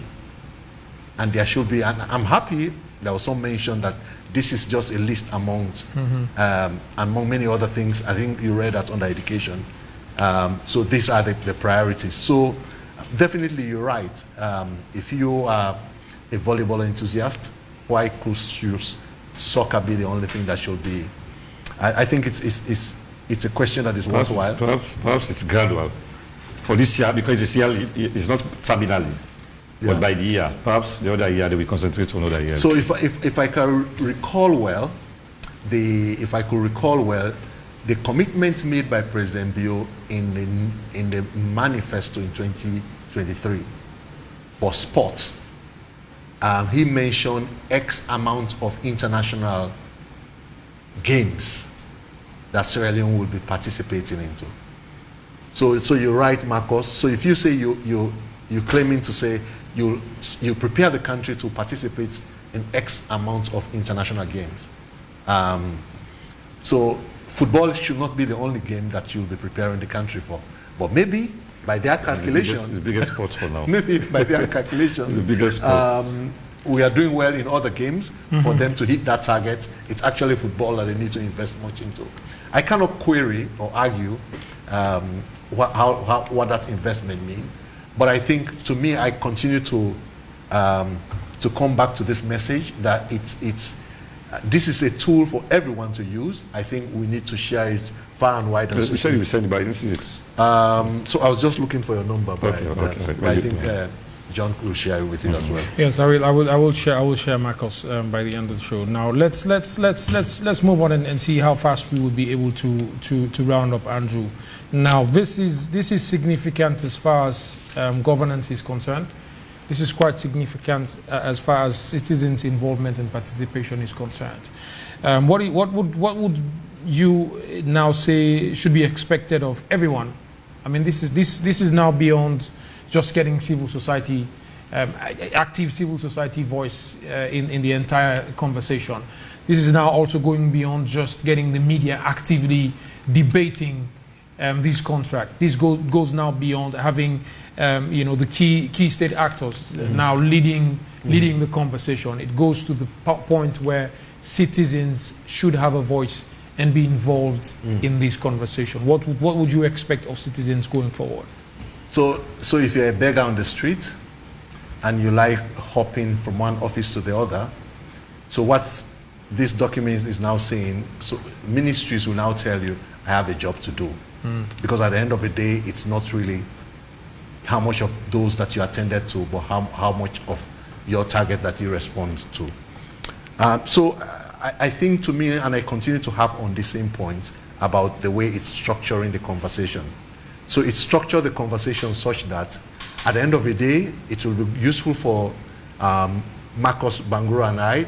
And there should be, and I'm happy there was some mention that this is just a list among many other things. I think you read that under education. So these are the priorities. So definitely you're right. If you are a volleyball enthusiast, why should soccer be the only thing that should be? I think it's a question that is worthwhile. Perhaps it's gradual. For this year, because this year is not terminally, but by the year. Perhaps the other year they will concentrate on other years. So if I can recall well, the commitments made by President Bio in the manifesto in 2023 for sports, he mentioned X amount of international games that Sierra Leone will be participating into. So you're right, Marcos. So if you say you're claiming to say you prepare the country to participate in X amount of international games. So football should not be the only game that you'll be preparing the country for. But maybe by their calculation, the biggest sports for now. Maybe by their calculation, the biggest sports. We are doing well in other games. For them to hit that target, it's actually football that they need to invest much into. I cannot query or argue what that investment means. But I think, to me, I continue to come back to this message that this is a tool for everyone to use. I think we need to share it far and wide. You said you were sending by incidents. So I was just looking for your number, but I think John will share it with you as well. Yes, I will share Marcos by the end of the show. Now let's move on and see how fast we will be able to round up Andrew. Now this is significant as far as governance is concerned. This is quite significant as far as citizens' involvement and participation is concerned. What would you now say should be expected of everyone? I mean, this is now beyond just getting civil society, active civil society voice in the entire conversation. This is now also going beyond just getting the media actively debating this contract. This goes now beyond having the key state actors now leading the conversation. It goes to the point where citizens should have a voice and be involved in this conversation. What would you expect of citizens going forward? So if you're a beggar on the street and you like hopping from one office to the other, so what this document is now saying, so ministries will now tell you, I have a job to do. Because at the end of the day, it's not really how much of those that you attended to, but how much of your target that you respond to. So I think, to me, and I continue to harp on the same point about the way it's structuring the conversation. So it's structured the conversation such that at the end of the day, it will be useful for Marcos Bangura and I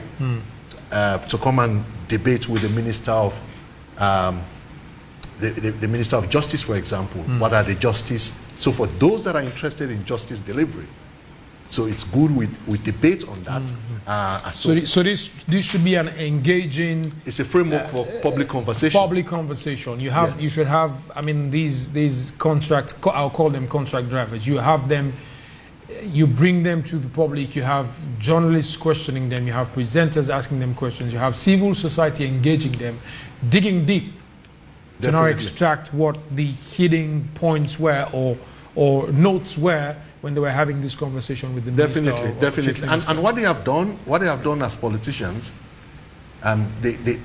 to come and debate with the Minister of the Minister of Justice, for example. What are the justice? So for those that are interested in justice delivery, so it's good with debate on that. So this should be an engaging. It's a framework for public conversation. Public conversation. You should have. I mean, these contracts. I'll call them contract drivers. You have them. You bring them to the public. You have journalists questioning them. You have presenters asking them questions. You have civil society engaging them, digging deep to now extract what the hidden points were or notes were when they were having this conversation with the minister. Definitely. And what they have done as politicians, the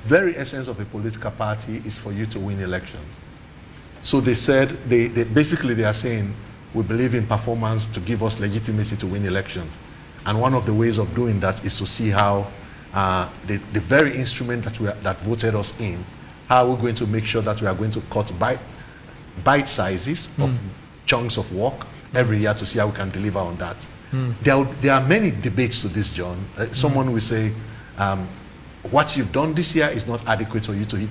very essence of a political party is for you to win elections. So they said, they basically are saying, we believe in performance to give us legitimacy to win elections. And one of the ways of doing that is to see how the very instrument that voted us in, how we're going to make sure that we are going to cut bite sizes of chunks of work every year to see how we can deliver on that. There are many debates to this, John. Someone will say, what you've done this year is not adequate for you to hit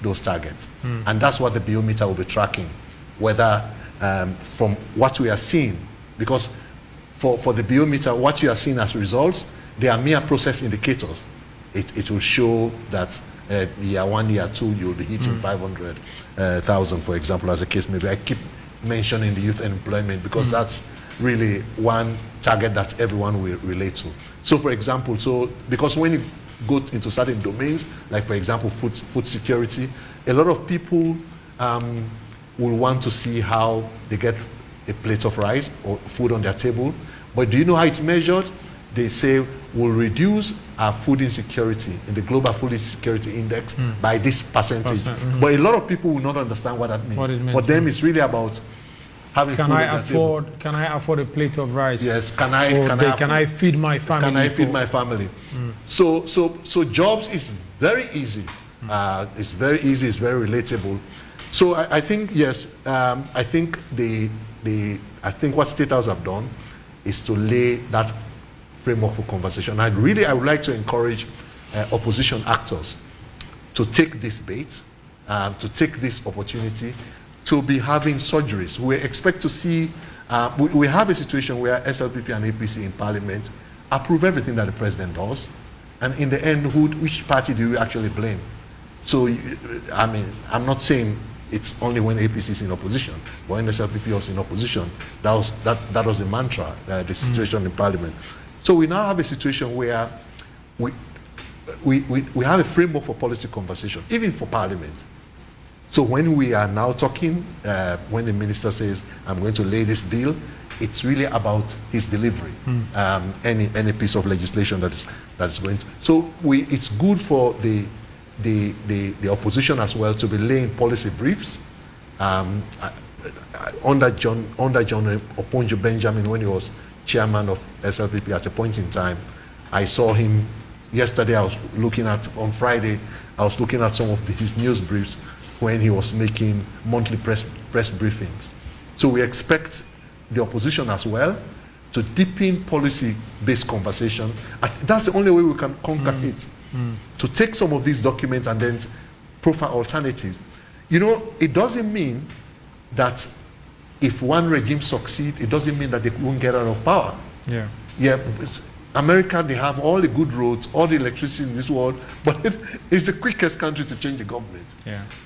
those targets. And that's what the biometer will be tracking, whether from what we are seeing, because for the biometer, what you are seeing as results, they are mere process indicators. It will show that year 1, year 2, you'll be hitting 500,000, for example, as a case maybe. I keep mentioning the youth employment because that's really one target that everyone will relate to. So, for example, because when you go into certain domains, like for example, food security, a lot of people will want to see how they get a plate of rice or food on their table. But do you know how it's measured? They say we'll reduce our food insecurity in the global food insecurity index by this percentage. But a lot of people will not understand what that means. For them, it's really about having food on their table. Can I afford a plate of rice? Yes. Can I feed my family? Can I feed my family? So jobs is very easy. It's very easy. It's very relatable. So I think yes. I think what State House have done is to lay that framework for conversation. I would like to encourage opposition actors to take this bait, to take this opportunity to be having surgeries. We expect to see, we have a situation where SLPP and APC in Parliament approve everything that the president does, and in the end, which party do you actually blame? So, I mean, I'm not saying it's only when APC is in opposition, but when SLPP was in opposition, that was the mantra, the situation in Parliament. So we now have a situation where we have a framework for policy conversation, even for Parliament. So when we are now talking, when the minister says, I'm going to lay this bill, it's really about his delivery. Any piece of legislation that is going to. So it's good for the opposition as well to be laying policy briefs. Under John Oponjo Benjamin, when he was chairman of SLPP at a point in time, I saw him yesterday. On Friday, I was looking at some of his news briefs when he was making monthly press briefings. So we expect the opposition as well to deepen policy-based conversation. That's the only way we can conquer it. To take some of these documents and then profile alternatives. You know, it doesn't mean that if one regime succeeds, it doesn't mean that they won't get out of power. Yeah. America, they have all the good roads, all the electricity in this world, but it's the quickest country to change the government.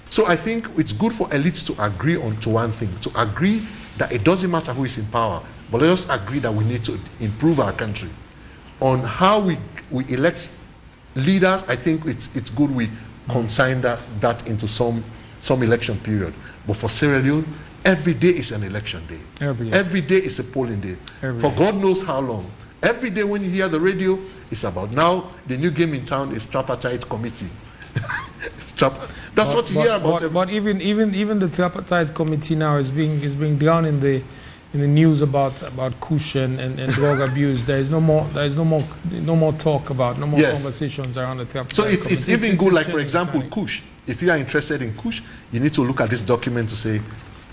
So I think it's good for elites to agree on to one thing, to agree that it doesn't matter who is in power, but let us agree that we need to improve our country. On how we elect leaders, I think it's good we consign that into some election period. But for Sierra Leone, every day is an election day. Every day is a polling day. For God knows how long. Every day when you hear the radio, it's about now the new game in town is tripartite committee. That's what you hear about. But even the tripartite committee now is being drawn in the news about Kush and drug abuse. There is no more talk about, no more conversations around the tripartite committee. So it's even good, like for example, Kush. If you are interested in Kush, you need to look at this document to say,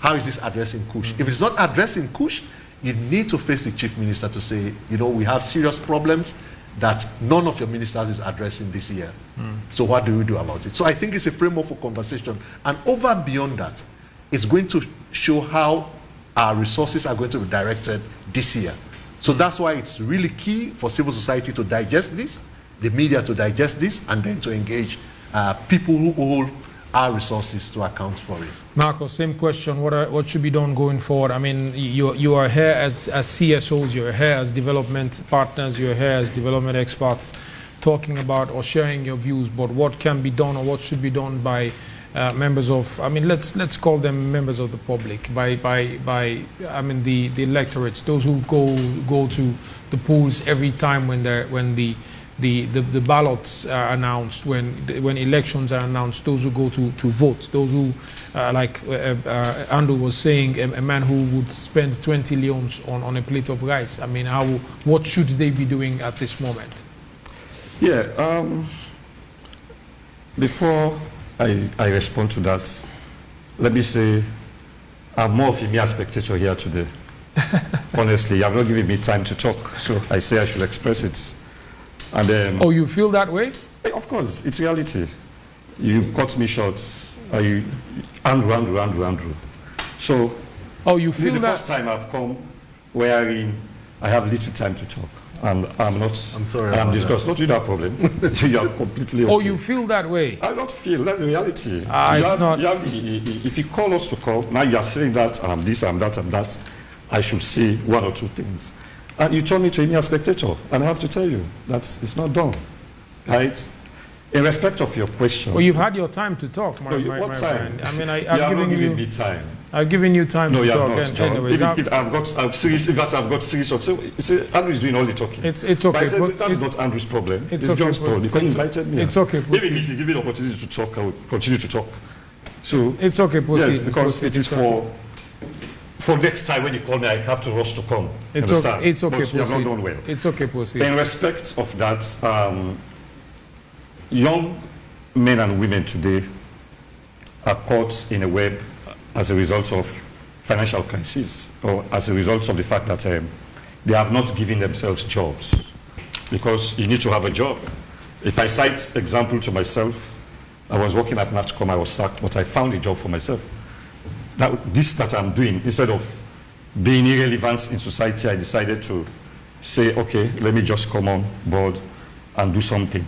how is this addressing Kush? If it's not addressing Kush, you need to face the chief minister to say, we have serious problems that none of your ministers is addressing this year. So what do we do about it? So I think it's a framework for conversation. And over and beyond that, it's going to show how our resources are going to be directed this year. So that's why it's really key for civil society to digest this, the media to digest this, and then to engage people who hold our resources to account for it. Marco, same question. What should be done going forward? I mean, you are here as CSOs, you're here as development partners, you're here as development experts, talking about or sharing your views. But what can be done or what should be done by members of? I mean, let's call them members of the public. By I mean the electorates, those who go to the polls every time when the ballots are announced, when elections are announced, those who go to vote, those who, like Andrew was saying, a man who would spend 20 leones on a plate of rice. I mean, what should they be doing at this moment? Yeah, before I respond to that, let me say I'm more of a mere spectator here today. Honestly, you have not given me time to talk, so I say I should express it. And you feel that way? Of course, it's reality. You cut me short. Andrew. So, you feel this is the first time I've come wherein I have little time to talk, and I'm sorry. I'm discussed. Not with that problem. You are completely. Okay. You feel that way? I don't feel. That's the reality. Not. If you call us to come, now you are saying that I'm this, I'm that, and that. I should say one or two things. And you turn me to a mere spectator, and I have to tell you that it's not done, right? In respect of your question. Well, you've had your time to talk, my friend. I mean, I've given you. Me time. I've given you time to talk. Not, John. Anyways, if I've got series, of. So Andrew is doing all the talking. It's okay. But I said, that's not Andrew's problem. It's okay, John's problem. Because he invited me. It's okay. Even if you give me the opportunity to talk, I will continue to talk. So it's okay. Proceed. Yes, because it is for next time when you call me, I have to rush to come. It's okay. It's okay. But you have not done well. It's okay. Proceed. In respect of that, young men and women today are caught in a web as a result of financial crisis, or as a result of the fact that they have not given themselves jobs, because you need to have a job. If I cite example to myself, I was working at NATCOM, I was sacked, but I found a job for myself. that I'm doing, instead of being irrelevant in society, I decided to say, okay, let me just come on board and do something.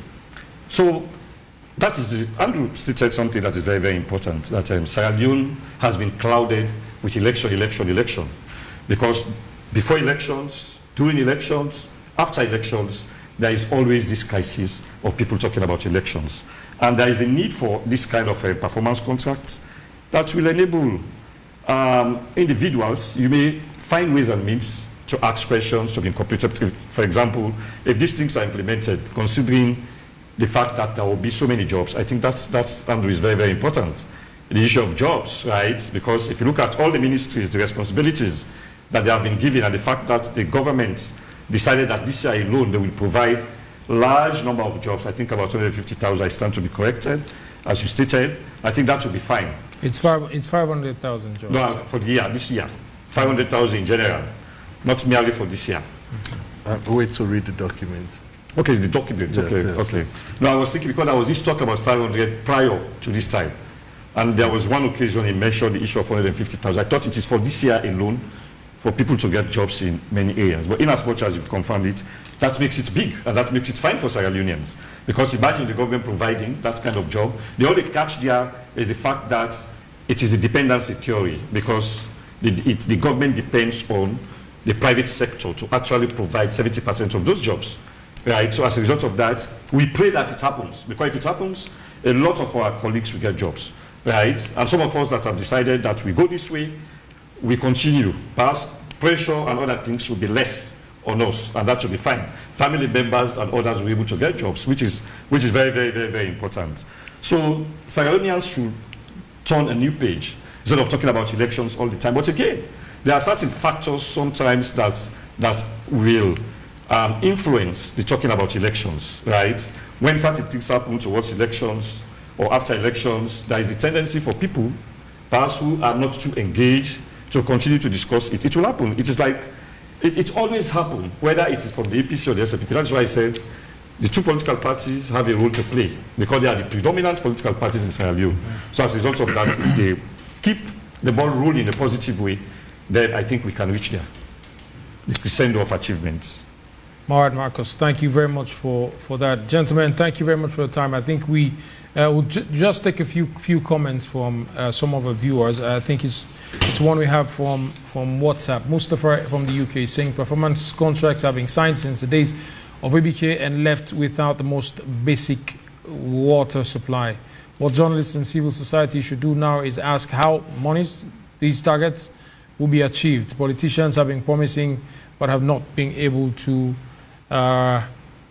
So that is, Andrew stated something that is very, very important, that Sierra Leone has been clouded with election. Because before elections, during elections, after elections, there is always this crisis of people talking about elections. And there is a need for this kind of a performance contract that will enable individuals, you may find ways and means to ask questions, to be incorporated. For example, if these things are implemented, considering the fact that there will be so many jobs, I think that's Andrew, is very, very important. The issue of jobs, right? Because if you look at all the ministries, the responsibilities that they have been given, and the fact that the government decided that this year alone they will provide large number of jobs, I think about 250,000, I stand to be corrected, as you stated, I think that will be fine. It's 500,000 jobs. No, for the year, this year. 500,000 in general, not merely for this year. Wait to read the document. Okay, the document, Yes, okay, yes. okay. No, I was thinking, because there was this talk about 500 prior to this time. And there was one occasion he mentioned the issue of 450,000. I thought it is for this year alone, for people to get jobs in many areas. But in as much as you've confirmed it, that makes it big, and that makes it fine for Sierra Leoneans. Because imagine the government providing that kind of job. The only catch there is the fact that it is a dependency theory, because the government depends on the private sector to actually provide 70% of those jobs. Right? So as a result of that, we pray that it happens. Because if it happens, a lot of our colleagues will get jobs. Right? And some of us that have decided that we go this way, we continue. Perhaps pressure and other things will be less on us, and that should be fine. Family members and others will be able to get jobs, which is very, very, very, very important. So Sierra Leoneans should turn a new page instead of talking about elections all the time. But again, there are certain factors sometimes that will influence the talking about elections, right? When certain things happen towards elections or after elections, there is a tendency for people, perhaps who are not too engaged, to continue to discuss it. It will happen. It is like, it always happens, whether it is from the APC or the SLP. That's why I said the two political parties have a role to play, because they are the predominant political parties in Sierra Leone. So as a result of that, if they keep the ball rolling in a positive way, then I think we can reach there, the crescendo of achievements. All right, Marcus, thank you very much for that. Gentlemen, thank you very much for the time. I think we will just take a few comments from some of our viewers. I think it's one we have from WhatsApp. Mustafa from the UK saying performance contracts have been signed since the days of ABK and left without the most basic water supply. What journalists and civil society should do now is ask how these targets will be achieved. Politicians have been promising but have not been able to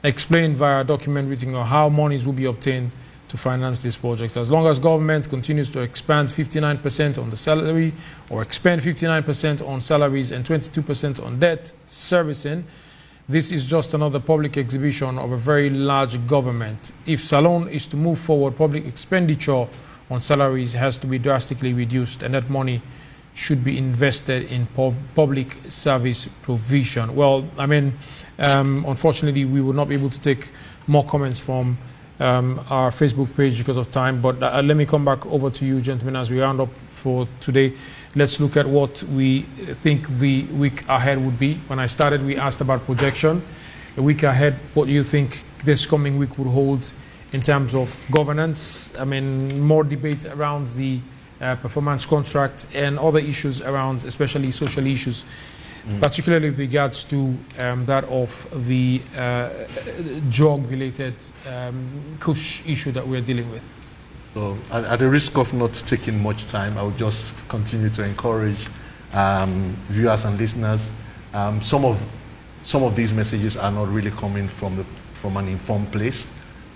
explain via document written or how monies will be obtained to finance these projects. As long as government continues to expand 59% on the salary or expend 59% on salaries and 22% on debt servicing, this is just another public exhibition of a very large government. If Salone is to move forward, public expenditure on salaries has to be drastically reduced, and that money should be invested in public service provision. Well, I mean, unfortunately, we will not be able to take more comments from our Facebook page because of time, but let me come back over to you, gentlemen, as we round up for today. Let's look at what we think the week ahead would be. When I started, we asked about projection. A week ahead, what do you think this coming week would hold in terms of governance? I mean, more debate around the performance contract and other issues around, especially social issues, particularly with regards to that of the drug-related Kush issue that we're dealing with. So at the risk of not taking much time, I would just continue to encourage viewers and listeners. Some of these messages are not really coming from an informed place.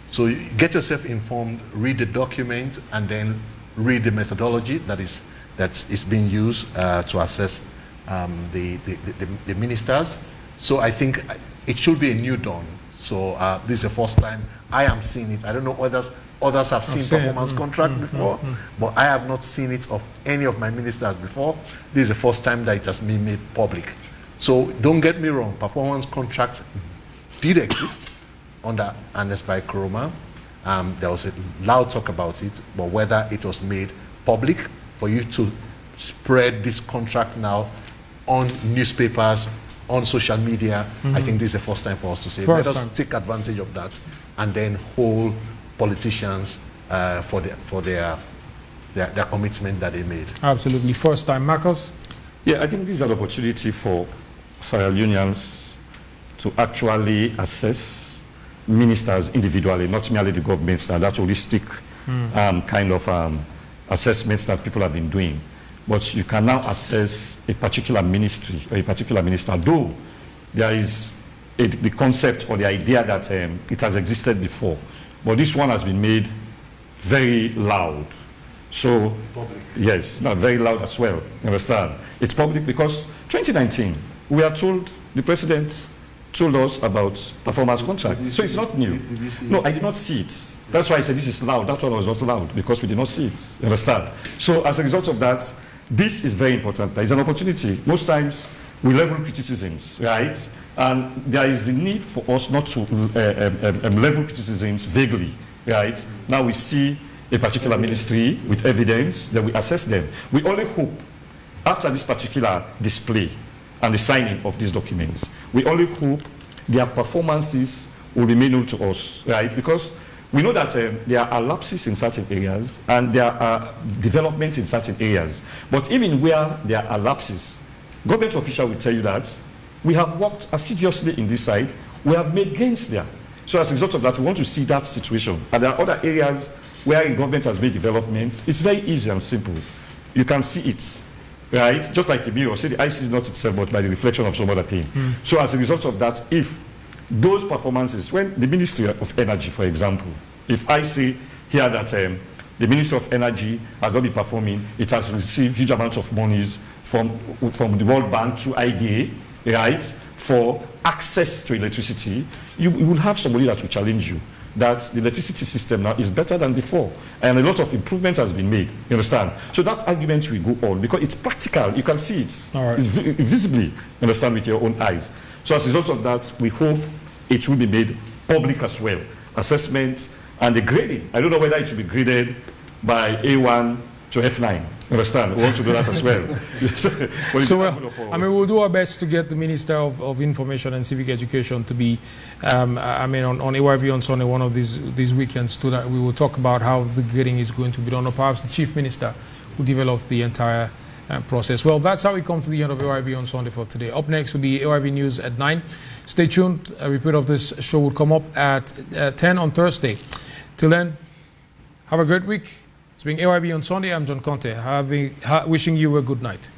So get yourself informed, read the document, and then read the methodology that is being used to assess the ministers. So I think it should be a new dawn. So this is the first time I am seeing it. I don't know others have seen performance contract before, but I have not seen it of any of my ministers before. This is the first time that it has been made public. So don't get me wrong, performance contracts did exist under Ernest Bai Koroma. There was a loud talk about it, but whether it was made public for you to spread this contract now on newspapers, on social media. I think this is the first time for us to say, let us take advantage of that and then hold politicians for their commitment that they made. Absolutely. First time. Marcus? Yeah, I think this is an opportunity for Sierra Leoneans to actually assess ministers individually, not merely the governments, and that holistic kind of assessments that people have been doing. But you can now assess a particular ministry or a particular minister, though there is the concept or the idea that it has existed before. But this one has been made very loud. So, public. Yes, not very loud as well, you understand? It's public because 2019, we are told, the president told us about performance contracts. So it's not new. Did you see No, I did not see it. That's why I said this is loud. That one was not loud because we did not see it, you understand? So as a result of that, this is very important. There is an opportunity. Most times, we level criticisms, right? And there is the need for us not to level criticisms vaguely, right? Now we see a particular ministry with evidence, then we assess them. We only hope, after this particular display and the signing of these documents, we only hope their performances will be made known to us, right? Because we know that there are lapses in certain areas and there are developments in certain areas. But even where there are lapses, government officials will tell you that we have worked assiduously in this side, we have made gains there. So as a result of that, we want to see that situation. And there are other areas where government has made developments. It's very easy and simple. You can see it, right? Just like a mirror, say the eye is not itself, but by the reflection of some other thing. So as a result of that, if those performances, when the Ministry of Energy, for example, if I say here that the Ministry of Energy has not been performing, it has received huge amounts of monies from the World Bank through IDA, right, for access to electricity, you will have somebody that will challenge you that the electricity system now is better than before, and a lot of improvement has been made, you understand? So that argument will go on because it's practical, you can see it. It's visibly, you understand, with your own eyes. So as a result of that, we hope it will be made public as well. Assessment and the grading. I don't know whether it should be graded by A1 to F9. You understand? We want to do that as well. So, I mean, we'll do our best to get the Minister of Information and Civic Education to be, on AYV on Sunday, one of these weekends, so that we will talk about how the grading is going to be done, or perhaps the Chief Minister who develops the entire process. Well, that's how we come to the end of AYV on Sunday for today. Up next will be AYV News at 9. Stay tuned. A repeat of this show will come up at 10 on Thursday. Till then, have a great week. It's been AYV on Sunday. I'm John Conte, wishing you a good night.